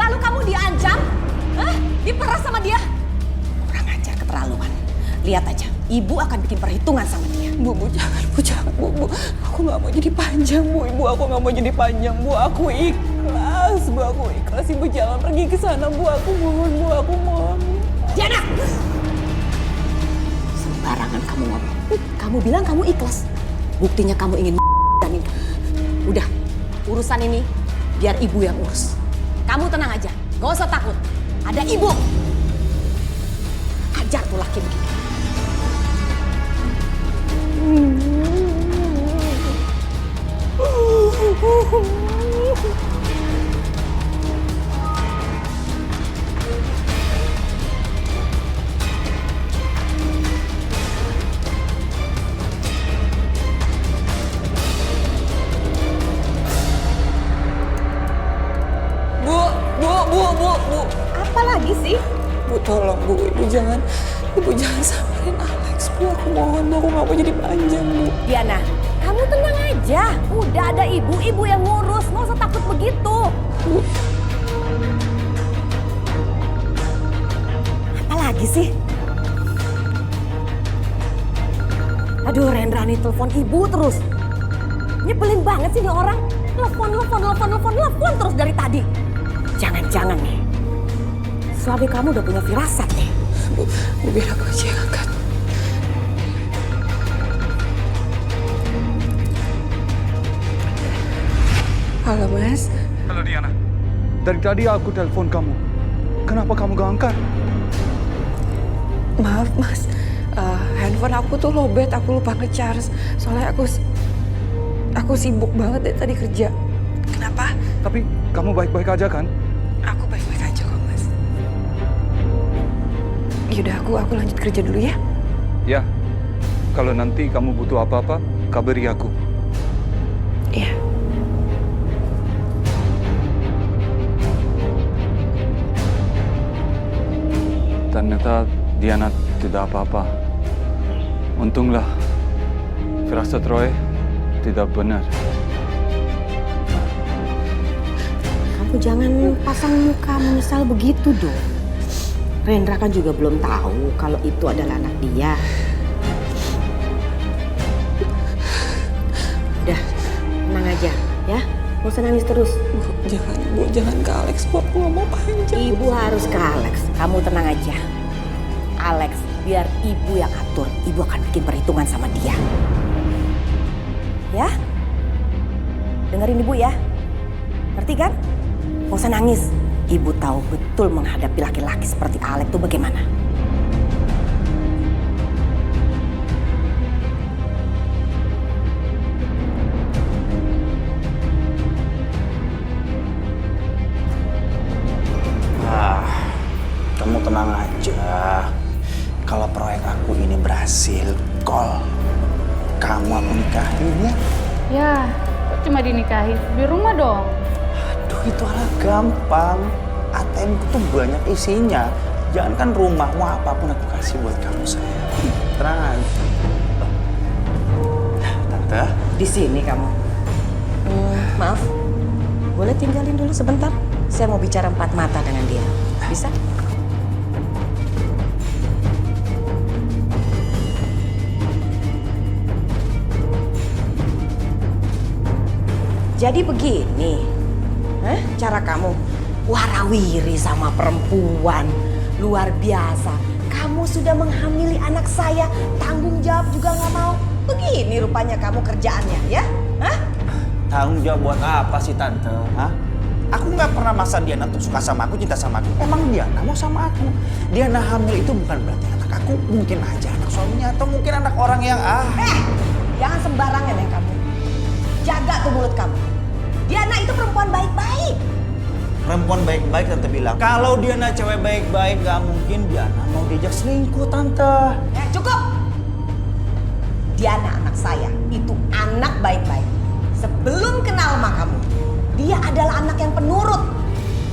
lalu kamu diancam? Hah? Diperas sama dia? Kurang ajar, keterlaluan. Lihat aja, ibu akan bikin perhitungan sama dia. Bu, jangan, Bu, jangan, Bu. Aku gak mau jadi panjang, Bu. Ibu, aku gak mau jadi panjang, Bu. Aku ikhlas, Bu. Aku ikhlas. Ibu jangan pergi ke sana, Bu. Aku mohon, Bu. Aku mohon. Diana! Sembarangan kamu ngomong. Kamu bilang kamu ikhlas. Buktinya kamu ingin janin kamu. Udah, urusan ini biar ibu yang urus. Kamu tenang aja, gak usah takut. Ada ibu. Ajar tuh laki begitu. Bu. Apa lagi sih? Bu, tolong Bu, Ibu jangan samarin Alex, Bu. Aku mohon, Bu, aku gak mau jadi panjang, Bu. Diana, kamu tenang aja. Udah ada ibu yang ngurus, nggak usah takut begitu. Bu. Apa lagi sih? Aduh, Rendra nih telepon ibu terus. Nyebelin banget sih nih orang. Telepon terus dari tadi. Jangan-jangan nih, suami kamu udah punya firasat nih. Bu, biar aku aja yang angkat. Halo, Mas. Halo, Diana. Dari tadi aku telepon kamu. Kenapa kamu gak angkat? Maaf, Mas. Handphone aku tuh lowbat, aku lupa nge-charge. Soalnya aku sibuk banget dari tadi kerja. Kenapa? Tapi kamu baik-baik aja kan? Aku baik-baik aja kok, Mas. Yaudah, aku lanjut kerja dulu ya. Ya. Kalau nanti kamu butuh apa-apa, kabari aku. Iya. Ternyata Diana tidak apa-apa. Untunglah, firasat Roy tidak benar. Kamu jangan pasang muka menyesal begitu dong. Rendra kan juga belum tahu kalau itu adalah anak dia. Udah, tenang aja ya. Gak usah nangis terus. Bu, jangan ke Alex, Bu. Aku gak mau panjang. Ibu harus ke Alex. Kamu tenang aja. Alex, biar ibu yang atur. Ibu akan bikin perhitungan sama dia. Ya? Dengerin ibu ya. Ngerti kan? Gak usah nangis. Ibu tahu betul menghadapi laki-laki seperti Alex itu bagaimana. Kamu tenang aja. Kalau proyek aku ini berhasil, kamu aku nikahin ya. Ya, kok cuma dinikahi? Di rumah dong. Aduh, itu hal gampang. ATM itu banyak isinya. Jangankan rumah, mau apapun aku kasih buat kamu, sayang. Tenang aja. Tante. Di sini kamu. Maaf, boleh tinggalin dulu sebentar? Saya mau bicara 4 mata dengan dia. Bisa? Jadi begini, cara kamu warawiri sama perempuan, luar biasa. Kamu sudah menghamili anak saya, tanggung jawab juga nggak mau. Begini rupanya kamu kerjaannya, ya? Hah? Tanggung jawab buat apa sih, Tante? Hah? Aku nggak pernah maksa Diana untuk suka sama aku, cinta sama aku. Emang Diana mau sama aku. Diana hamil itu bukan berarti anak aku. Mungkin aja anak suaminya atau mungkin anak orang yang Jangan sembarangan ya kamu. Jaga tuh mulut kamu. Diana itu perempuan baik-baik. Perempuan baik-baik, Tante bilang. Kalau Diana cewek baik-baik, nggak mungkin Diana mau diajak selingkuh, Tante. Cukup. Diana anak saya itu anak baik-baik. Sebelum kenal sama kamu, dia adalah anak yang penurut.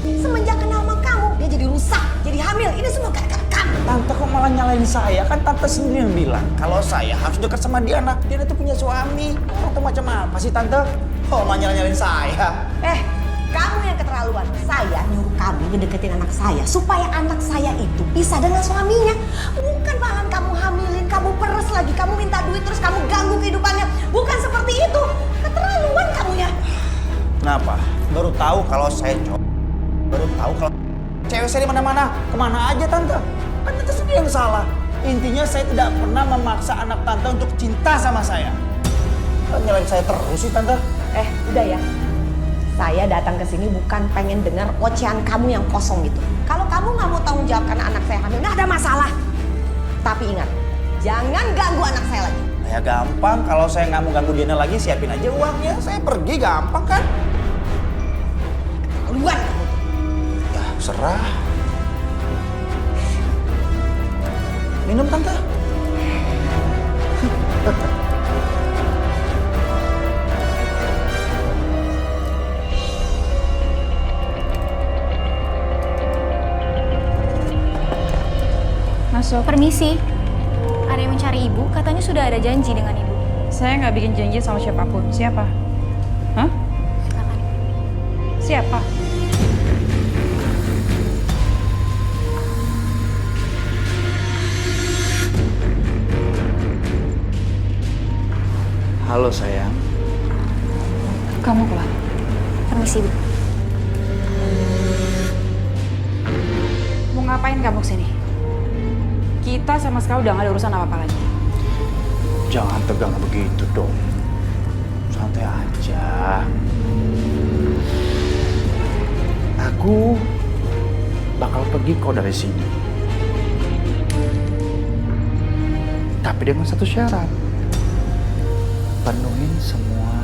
Semenjak kenal sama kamu, dia jadi rusak, jadi hamil. Ini semua gara-gara kamu. Tante kok malah nyalain saya? Kan Tante sendiri yang bilang kalau saya harus dekat sama Diana. Diana itu punya suami. Atau macam apa sih, Tante? Oh, malah nyalain saya. Kamu yang keterlaluan. Saya nyuruh kamu ngedeketin anak saya supaya anak saya itu pisah dengan suaminya. Bukan malah kamu hamilin, kamu peres lagi, kamu minta duit terus kamu ganggu kehidupannya. Bukan seperti itu. Keterlaluan kamunya. Kenapa? Baru tahu kalau saya cowok. Baru tahu kalau cewek saya di mana-mana. Kemana aja, Tante? Kan Tante sendiri yang salah. Intinya saya tidak pernah memaksa anak Tante untuk cinta sama saya. Kok nyalain saya terus sih, Tante? Udah ya. Saya datang ke sini bukan pengen dengar ocehan kamu yang kosong gitu. Kalau kamu nggak mau tanggung jawab karena anak saya hamil, nggak ada masalah. Tapi ingat, jangan ganggu anak saya lagi. Ya gampang, kalau saya nggak mau ganggu Diana lagi, siapin aja uangnya. Saya pergi, gampang kan? Keluar kamu tuh. Ya, serah. Minum, Tante. Masuk. Permisi. Ada yang mencari ibu, katanya sudah ada janji dengan ibu. Saya nggak bikin janji sama siapapun. Siapa? Hah? Siapa? Halo sayang. Kamu keluar. Permisi, Bu. Mau ngapain kamu kesini? Kita sama sekali udah nggak ada urusan apa-apa lagi. Jangan tegang begitu dong. Santai aja. Aku bakal pergi kok dari sini. Tapi dengan satu syarat. Penuhin semua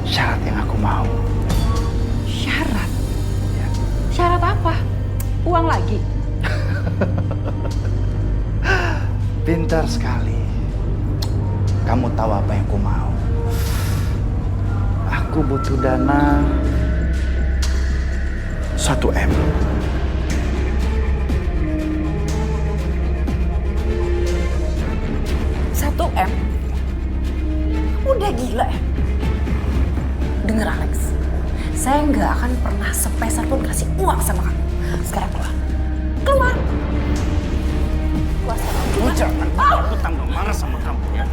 syarat yang aku mau. Syarat? Syarat apa? Uang lagi? Pintar sekali. Kamu tahu apa yang aku mau. Aku butuh dana 1 M. M? Udah gila ya? Dengar Alex, saya nggak akan pernah sepeser pun kasih uang sama kamu. Sekarang keluar. Keluar! Keluar sama kamu. Jangan, aku tambah marah sama kamu ya.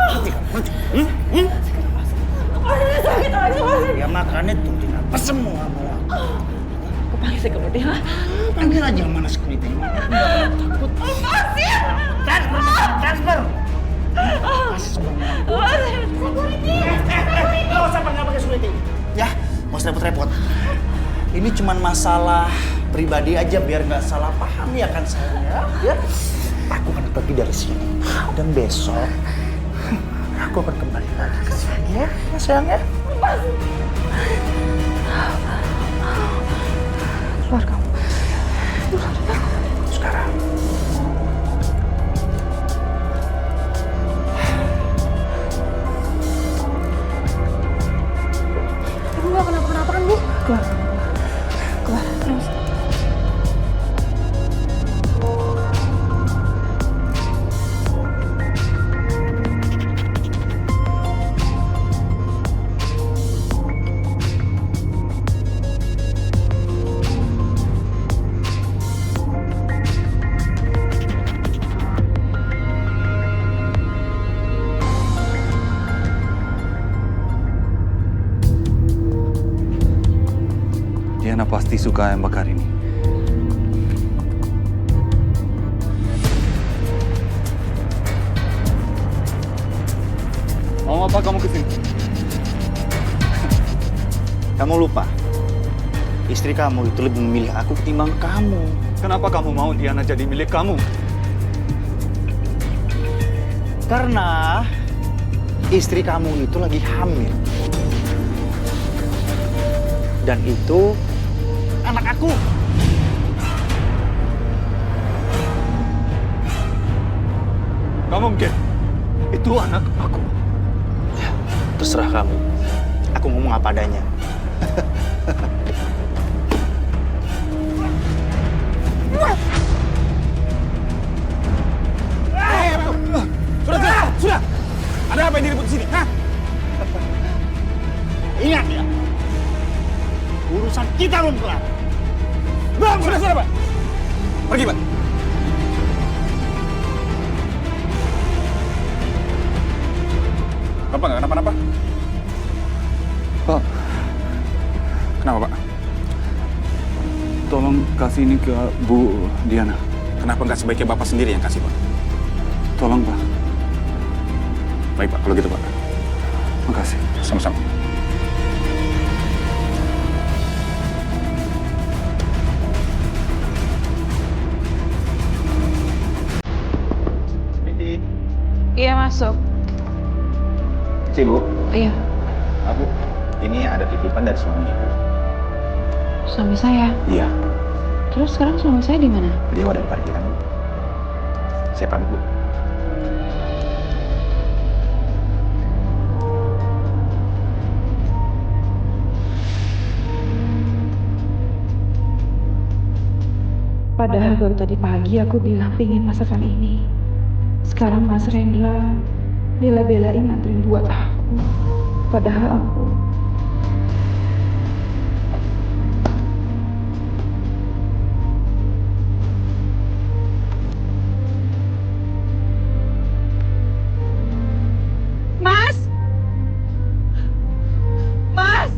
Ya makanya turutin apa semua mau aku. Aku panggil security, ha? Panggil aja mana security. Takut. Transfer. Kasih semua. Security. Nggak usah pakai security. Ya, mau repot-repot. Ini cuman masalah pribadi aja biar nggak salah paham ya kan saya. Ya. Aku akan pergi dari sini dan besok aku akan kembali lagi ke sini ya, sayang ya. Keluar kamu. Sekarang. Ibu nggak kenapa-kenapa kan, Bu? Keluar. Keluar. Terus. Diana pasti suka ayam bakar ini. Mau apa kamu kesini? Kamu lupa, istri kamu itu lebih memilih aku ketimbang kamu. Kenapa kamu mau Diana jadi milik kamu? Karena istri kamu itu lagi hamil. Dan itu anak aku. Kamu mungkin itu anak aku. Ya, terserah kamu. Aku ngomong apa adanya. Sudah. Ada apa yang diribut di sini? Hah? Ingat ya. Urusan kita belum kelar. Bang, sudah, Pak. Pergi, Pak. Bapak nggak kenapa-napa? Pak. Kenapa, Pak? Tolong kasih ini ke Bu Diana. Kenapa nggak sebaiknya Bapak sendiri yang kasih, Pak? Tolong, Pak. Baik, Pak. Kalau gitu, Pak. Makasih. Sama-sama. masuk. Bu. Iya, Aku ini ada titipan dari suami ibu. suami saya. Iya, Terus sekarang suami saya di mana? dia udah di parkiran, Bu. Saya pamit, Bu. Padahal baru tadi pagi aku bilang pingin masakan ini. Sekarang Mas Rendra bela-belain nganterin buat aku. Padahal aku... Mas! Mas!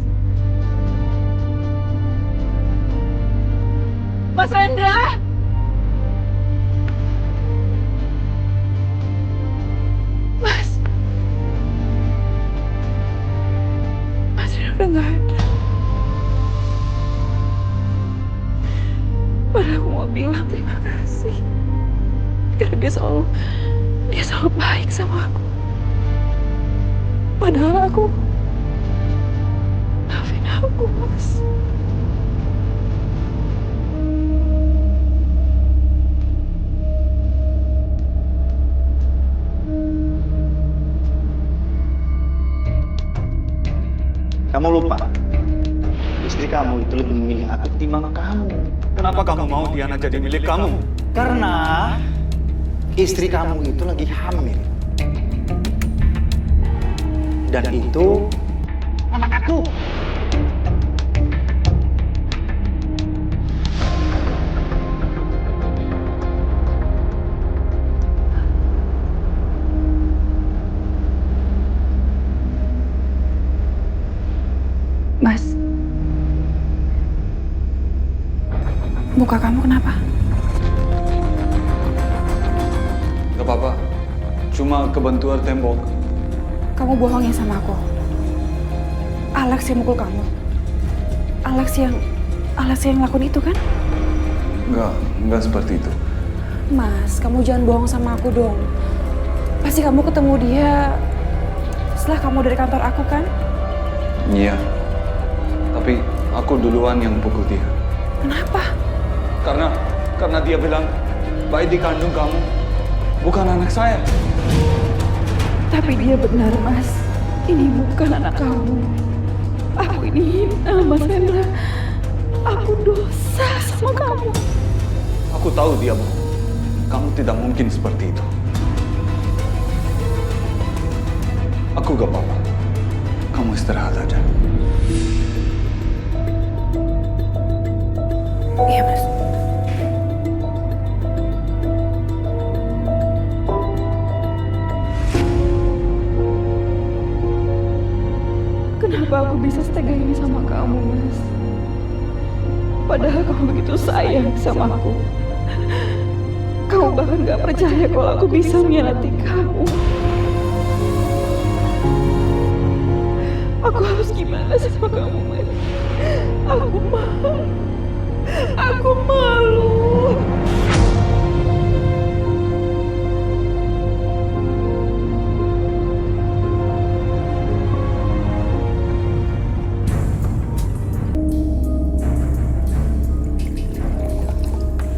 Mas Rendra! Mas! Mas Rendra udah gak ada. Padahal aku mau bilang terima kasih. Karena dia selalu baik sama aku. Padahal aku maafin aku, Mas. Kamu lupa, istri kamu itu lebih memilih aku ketimbang kamu. Kenapa kamu mau Diana jadi milik kamu? Karena istri kamu itu lagi hamil. Dan itu anak aku. Mas, muka kamu kenapa? Gak apa-apa, cuma kebentur tembok. Kamu bohongin sama aku. Alex yang mukul kamu. Alex yang lakuin itu kan? Enggak seperti itu. Mas, kamu jangan bohong sama aku dong. Pasti kamu ketemu dia setelah kamu dari kantor aku kan? Iya, tapi aku duluan yang pukul dia. Kenapa? Karena dia bilang bayi dikandung kamu bukan anak saya. Tapi dia benar, Mas. Ini bukan anak kamu. Aku ini hina, Mas Rendra. Aku dosa sama kamu. Aku tahu dia bohong. Kamu tidak mungkin seperti itu. Aku gak apa-apa. Kamu istirahat aja. Iya, Mas. Kenapa aku bisa setega ini sama kamu, Mas? Padahal kamu begitu sayang sama aku. Kamu bahkan gak percaya kalau aku bisa mengkhianati kamu. Aku harus gimana sama kamu, Mas? Aku malu. Aku malu.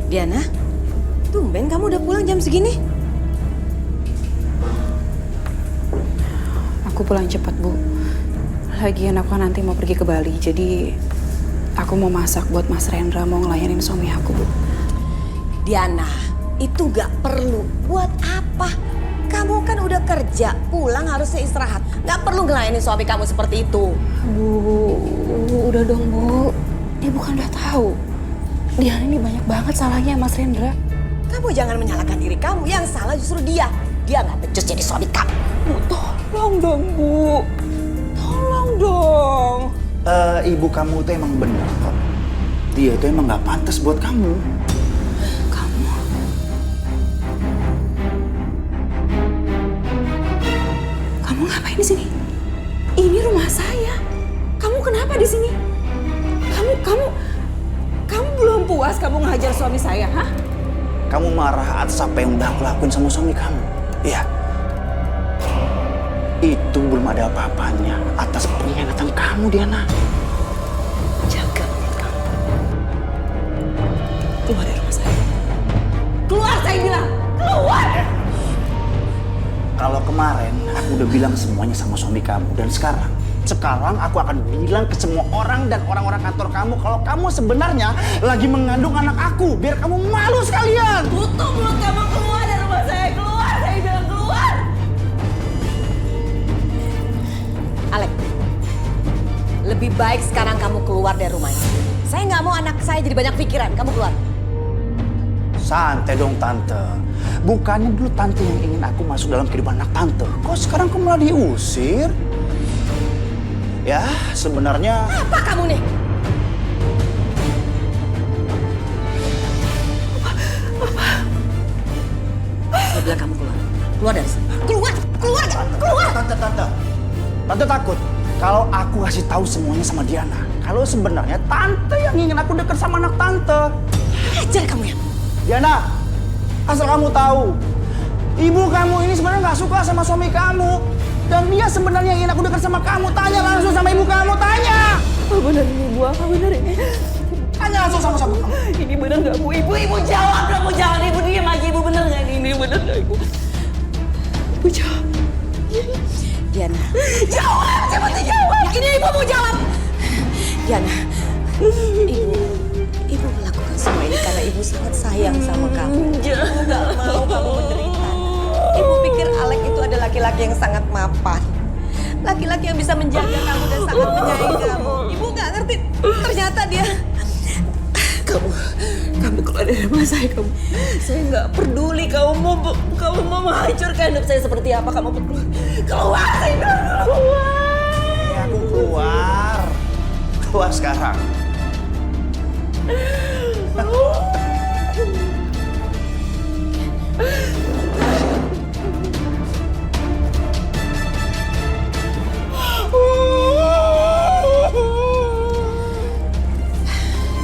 Diana, tumben kamu udah pulang jam segini? Aku pulang cepat, Bu. Lagian aku kan nanti mau pergi ke Bali, jadi aku mau masak buat Mas Rendra, mau ngelayanin suami aku, Bu. Diana, itu gak perlu. Buat apa? Kamu kan udah kerja, pulang harusnya istirahat. Gak perlu ngelayanin suami kamu seperti itu. Bu, udah dong, Bu. Ibu kan udah tahu. Diana ini banyak banget salahnya, Mas Rendra. Kamu jangan menyalahkan diri kamu. Yang salah justru dia. Dia gak becus jadi suami kamu. Bu, tolong dong, Bu. Tolong dong. Ibu kamu tuh emang bener kok. Dia itu emang gak pantas buat kamu. Kamu ngapain di sini? Ini rumah saya. Kamu kenapa di sini? Kamu belum puas kamu ngehajar suami saya, hah? Kamu marah atas apa yang udah aku lakuin sama suami kamu. Iya. Itu belum ada apa-apanya atas pengkhianatan kamu, Diana. Jaga mulut kamu. Keluar dari rumah saya. Keluar, saya bilang. Keluar! Kalau kemarin aku udah bilang semuanya sama suami kamu. Dan sekarang aku akan bilang ke semua orang dan orang-orang kantor kamu kalau kamu sebenarnya lagi mengandung anak aku. Biar kamu malu sekalian. Tutup mulut kamu, keluar dari rumah saya. Keluar, saya bilang keluar. Alek, lebih baik sekarang kamu keluar dari rumah ini. Saya nggak mau anak saya jadi banyak pikiran. Kamu keluar. Santai dong Tante. Bukannya dulu Tante yang ingin aku masuk dalam kehidupan anak Tante. Kok sekarang kamu malah diusir? Ya, sebenarnya... Apa kamu nih? Saya bilang kamu keluar. Keluar dari sini. Keluar! Keluar! Keluar! Tante takut kalau aku kasih tahu semuanya sama Diana. Kalau sebenarnya Tante yang ingin aku dekat sama anak Tante. Ajar kamu ya. Diana, asal kamu tahu, ibu kamu ini sebenarnya nggak suka sama suami kamu. Dan dia sebenarnya ingin aku dekat sama kamu. Tanya langsung sama ibu kamu, tanya. Apa benar ini, Bu? Apa benar ini? Tanya langsung sama kamu. Ini benar nggak, Bu? Ibu jawab dong, Bu. Jangan Ibu diam aja. Ibu benar nggak ini? Benar nggak, Ibu? Ibu jawab. Diana. Jawab, cepat jawab. Ini ibu mau jawab. Diana, ibu melakukan semua ini karena ibu sangat sayang sama kamu. Ibu nggak mau kamu menderita. Ibu pikir Alek itu ada laki-laki yang sangat mapan. Laki-laki yang bisa menjaga kamu dan sangat menyayangi kamu. Ibu nggak ngerti. Ternyata dia... Kamu keluar dari rumah saya, kamu. Saya nggak peduli kamu mau menghancurkan hidup saya seperti apa. Kamu keluar, saya bilang keluar. Ya, aku keluar. Keluar sekarang.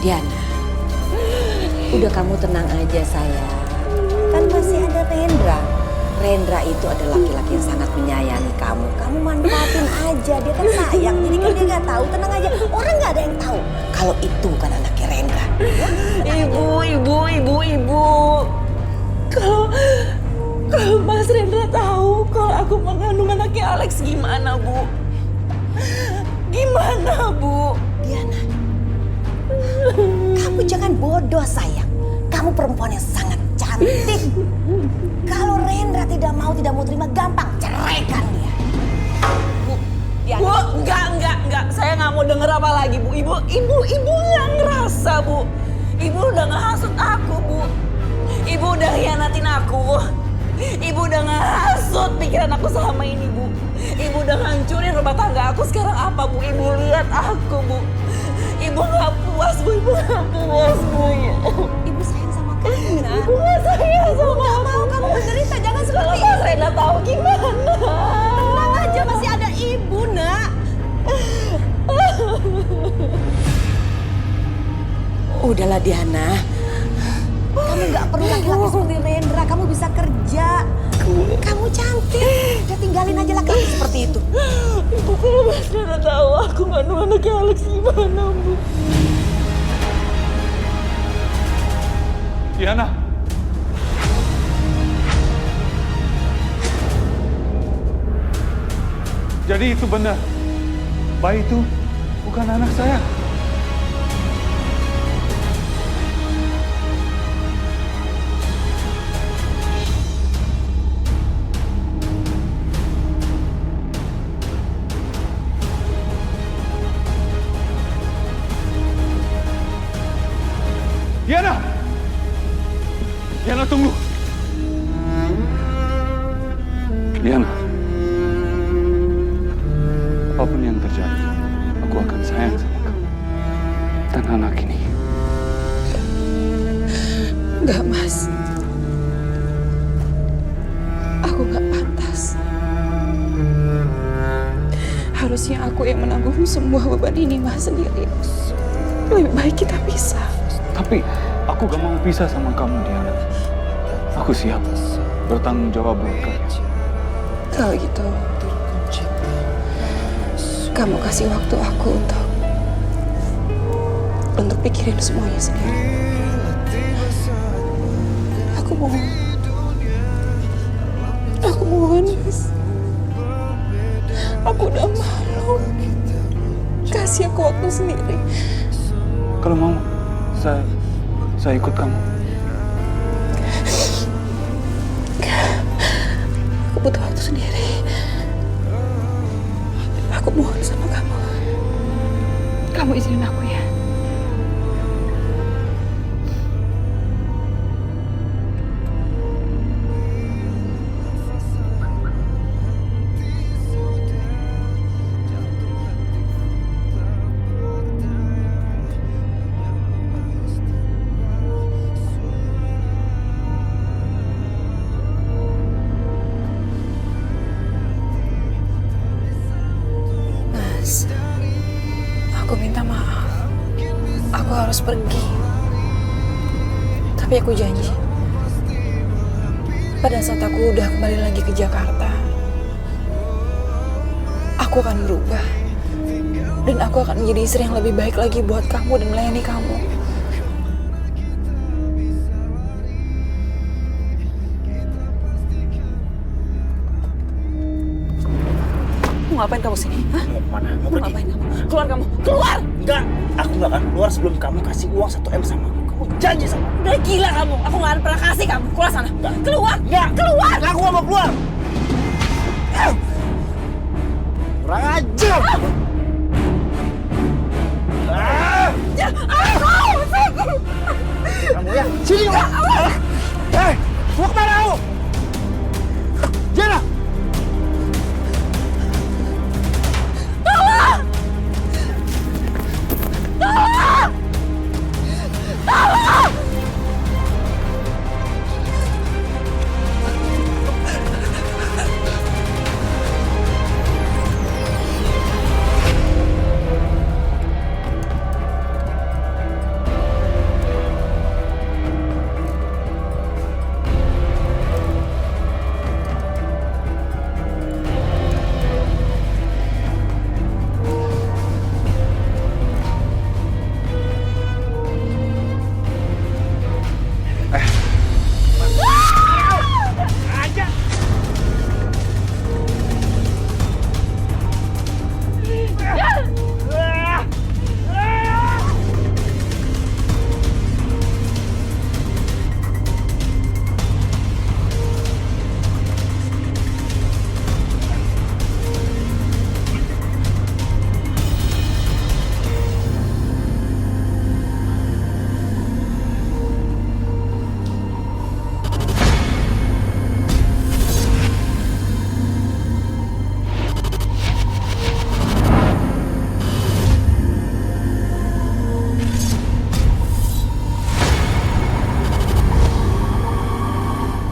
Diana, udah kamu tenang aja sayang. Kan masih ada Rendra. Rendra itu adalah laki-laki yang sangat menyayangi kamu. Kamu manfaatin aja, dia kan sayang. Jadi kan dia nggak tahu, tenang aja. Orang nggak ada yang tahu kalau itu bukan anaknya Rendra. Ibu. Kalau Mas Rendra tahu kalau aku mengandung anaknya Alex, gimana, Bu? Gimana, Bu? Diana, kamu jangan bodoh sayang. Kamu perempuan yang sangat cantik. Kalau Rendra tidak mau terima, gampang ceraikan dia. Bu, enggak. Saya nggak mau denger apa lagi, Bu. Ibu nggak ngerasa, Bu. Ibu udah ngehasut aku, Bu. Ibu udah hianatin aku. Ibu udah ngehasut pikiran aku selama ini, Bu. Ibu udah hancurin rumah tangga aku. Sekarang apa, Bu? Ibu lihat aku, Bu. Ibu nggak puas, Bu. Ibu nggak puas, Bu. Ibu sayang sama kamu, nak. Ibu nggak sayang sama Ibu nggak mau kamu menderita. Jangan seperti itu. Kalau Rena tahu gimana? Tenang aja, masih ada ibu, nak. Udahlah Diana. Kamu nggak perlu laki-laki seperti Rendra. Kamu bisa kerja. Kamu cantik. Udah tinggalin aja laki-laki seperti itu. Ibu, kalau Mas Rena tahu aku ngandung anaknya Alex, gimana, Bu? Diana. Jadi itu benar. Bayi itu bukan anak saya. Diana! Diana, tunggu! Diana, apapun yang terjadi, aku akan sayang sama kamu dan anak ini. Enggak, Mas. Aku nggak pantas. Harusnya aku yang menanggung semua beban ini, Mas, sendiri. Lebih baik kita pisah. Tapi aku gak mau pisah sama kamu, Diana. Aku siap bertanggung jawab buat kalian. Kalau gitu, kamu kasih waktu aku untuk pikirin semuanya sendiri. Aku mohon, Mas. Aku udah malu. Kasih aku waktu sendiri. Kalau mau, saya ikut kamu. Aku butuh waktu sendiri. Aku mohon sama kamu. Kamu izinin aku ya. Mas, aku minta maaf. Aku harus pergi. Tapi aku janji, pada saat aku udah kembali lagi ke Jakarta, aku akan berubah. Dan aku akan menjadi istri yang lebih baik lagi buat kamu dan melayani kamu. Mau ngapain kamu sini? Hah? Mau kemana? Mau Mau pergi? ngapain kamu? Keluar kamu! Keluar! Enggak, aku nggak akan keluar sebelum kamu kasih uang 1 M sama aku. Kamu janji sama aku. Udah gila kamu! Aku gak akan pernah kasih kamu. Keluar sana! Enggak. Keluar! Enggak. Keluar! Aku nggak mau keluar. Kurang ajar. Kamu ya, sini kamu. Hei, mau kemana kamu? Jana!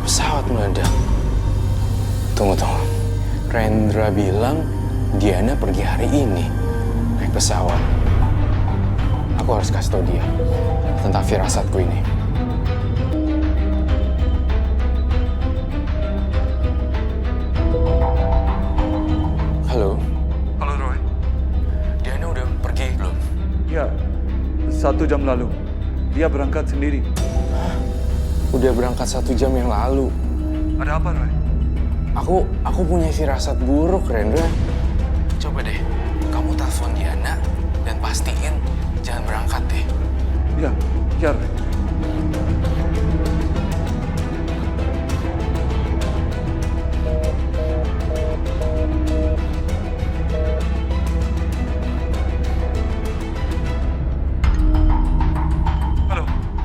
Pesawat meledak. Tunggu. Rendra bilang Diana pergi hari ini naik pesawat. Aku harus kasih tahu dia tentang firasatku ini. Halo. Halo, Roy. Diana udah pergi belum? Ya, 1 jam lalu. Dia berangkat sendiri. Udah berangkat 1 jam yang lalu. Ada apa, Roy? Aku punya firasat buruk, Rendra. Coba deh, kamu telepon Diana dan pastiin jangan berangkat deh. Ya, Roy.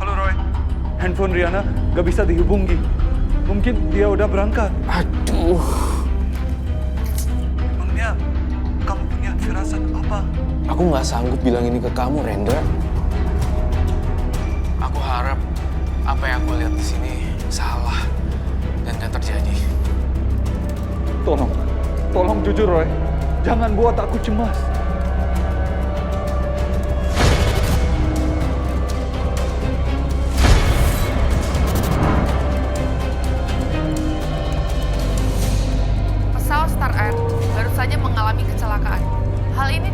Halo, Roy. Handphone Riana gak bisa dihubungi. Mungkin dia udah berangkat. Aduh. Emangnya kamu punya firasat apa? Aku nggak sanggup bilang ini ke kamu, Rendra. Aku harap apa yang aku lihat di sini salah dan gak terjadi. Tolong jujur, Roy. Jangan buat aku cemas. Pesawat Star Air baru saja mengalami kecelakaan. Hal ini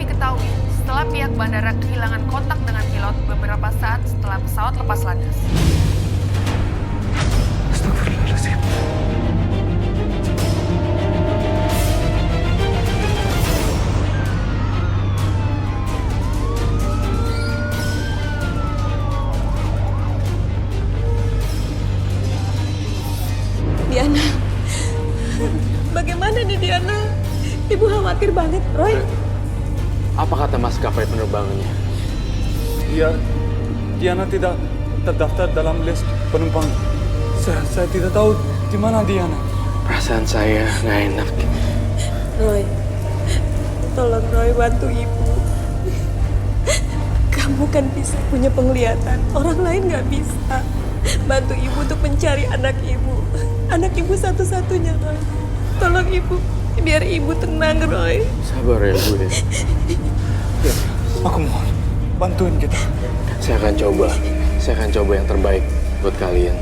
sesaat setelah pesawat lepas landas. Astagfirullahaladzim. Diana, bagaimana nih Diana? Ibu khawatir banget, Roy. Apa kata maskapai penerbangannya? Diana tidak terdaftar dalam list penumpang. Saya tidak tahu di mana Diana. Perasaan saya nggak enak. Roy, tolong Roy bantu ibu. Kamu kan bisa punya penglihatan, orang lain nggak bisa. Bantu ibu untuk mencari anak ibu. Anak ibu satu-satunya, Roy. Tolong ibu, biar ibu tenang, Roy. Sabar ya, Bu. Ya, aku mohon, bantuin kita. Saya akan coba yang terbaik buat kalian.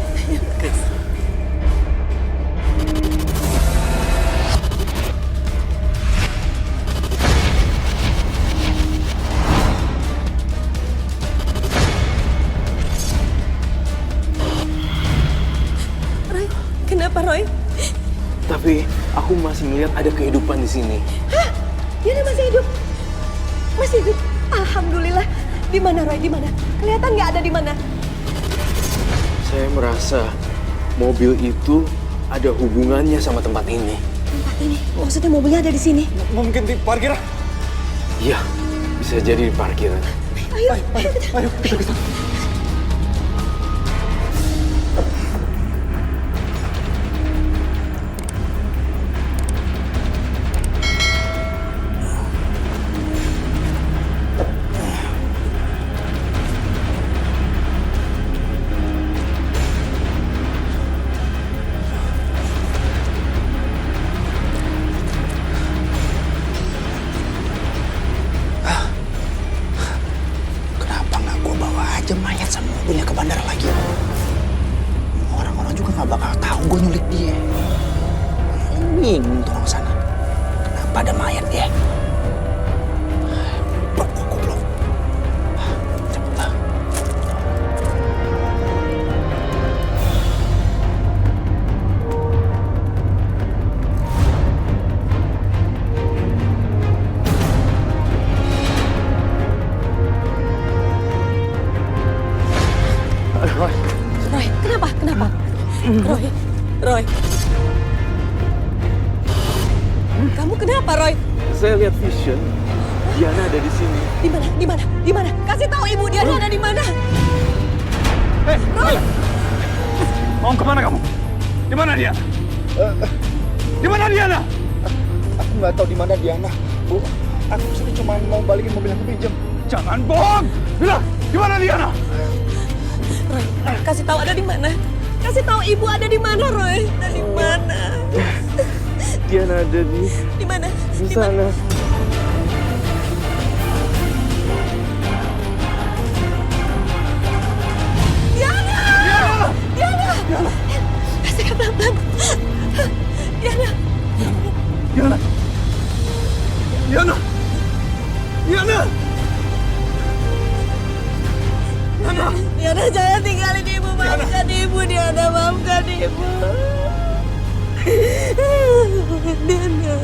Roy, kenapa Roy? Tapi aku masih melihat ada kehidupan di sini. Hah? Diana masih hidup? Masih hidup? Alhamdulillah. Di mana Roy? Di mana? Kelihatan nggak ada di mana? Saya merasa mobil itu ada hubungannya sama tempat ini. Tempat ini? Maksudnya mobilnya ada di sini? Mungkin di parkiran? Iya, bisa jadi di parkiran. Ayo, kita ke sana. Kenapa nggak gue bawa aja mayat sama mobilnya ke bandara lagi? Orang-orang juga nggak bakal tahu gue nyulik dia. Bingung tuh orang sana. Kenapa ada mayat ya? Goblok. Cepet lah. Roy. Roy, kenapa? Kenapa? Roy. Kamu kenapa, Roy? Saya lihat vision. Diana ada di sini. Di mana? Di mana? Di mana? Kasih tahu ibu Diana ada di mana. Roy! Mau kemana kamu? Di mana dia? Di mana Diana? Aku nggak tahu di mana Diana, Bu. Aku sini cuma mau balikin mobil yang aku pinjam. Jangan bohong. Bilang, di mana Diana? Roy, kasih tahu ada di mana. Kasih tahu ibu ada di mana, Roy. Ada di mana? Diana ada Di mana? di sana. Diana! Diana! Kasih pelan-pelan. Diana! Diana! Diana! Diana! Diana, jangan tinggalin ibu. Maafkan ibu, Diana. Maafkan ibu. Diana.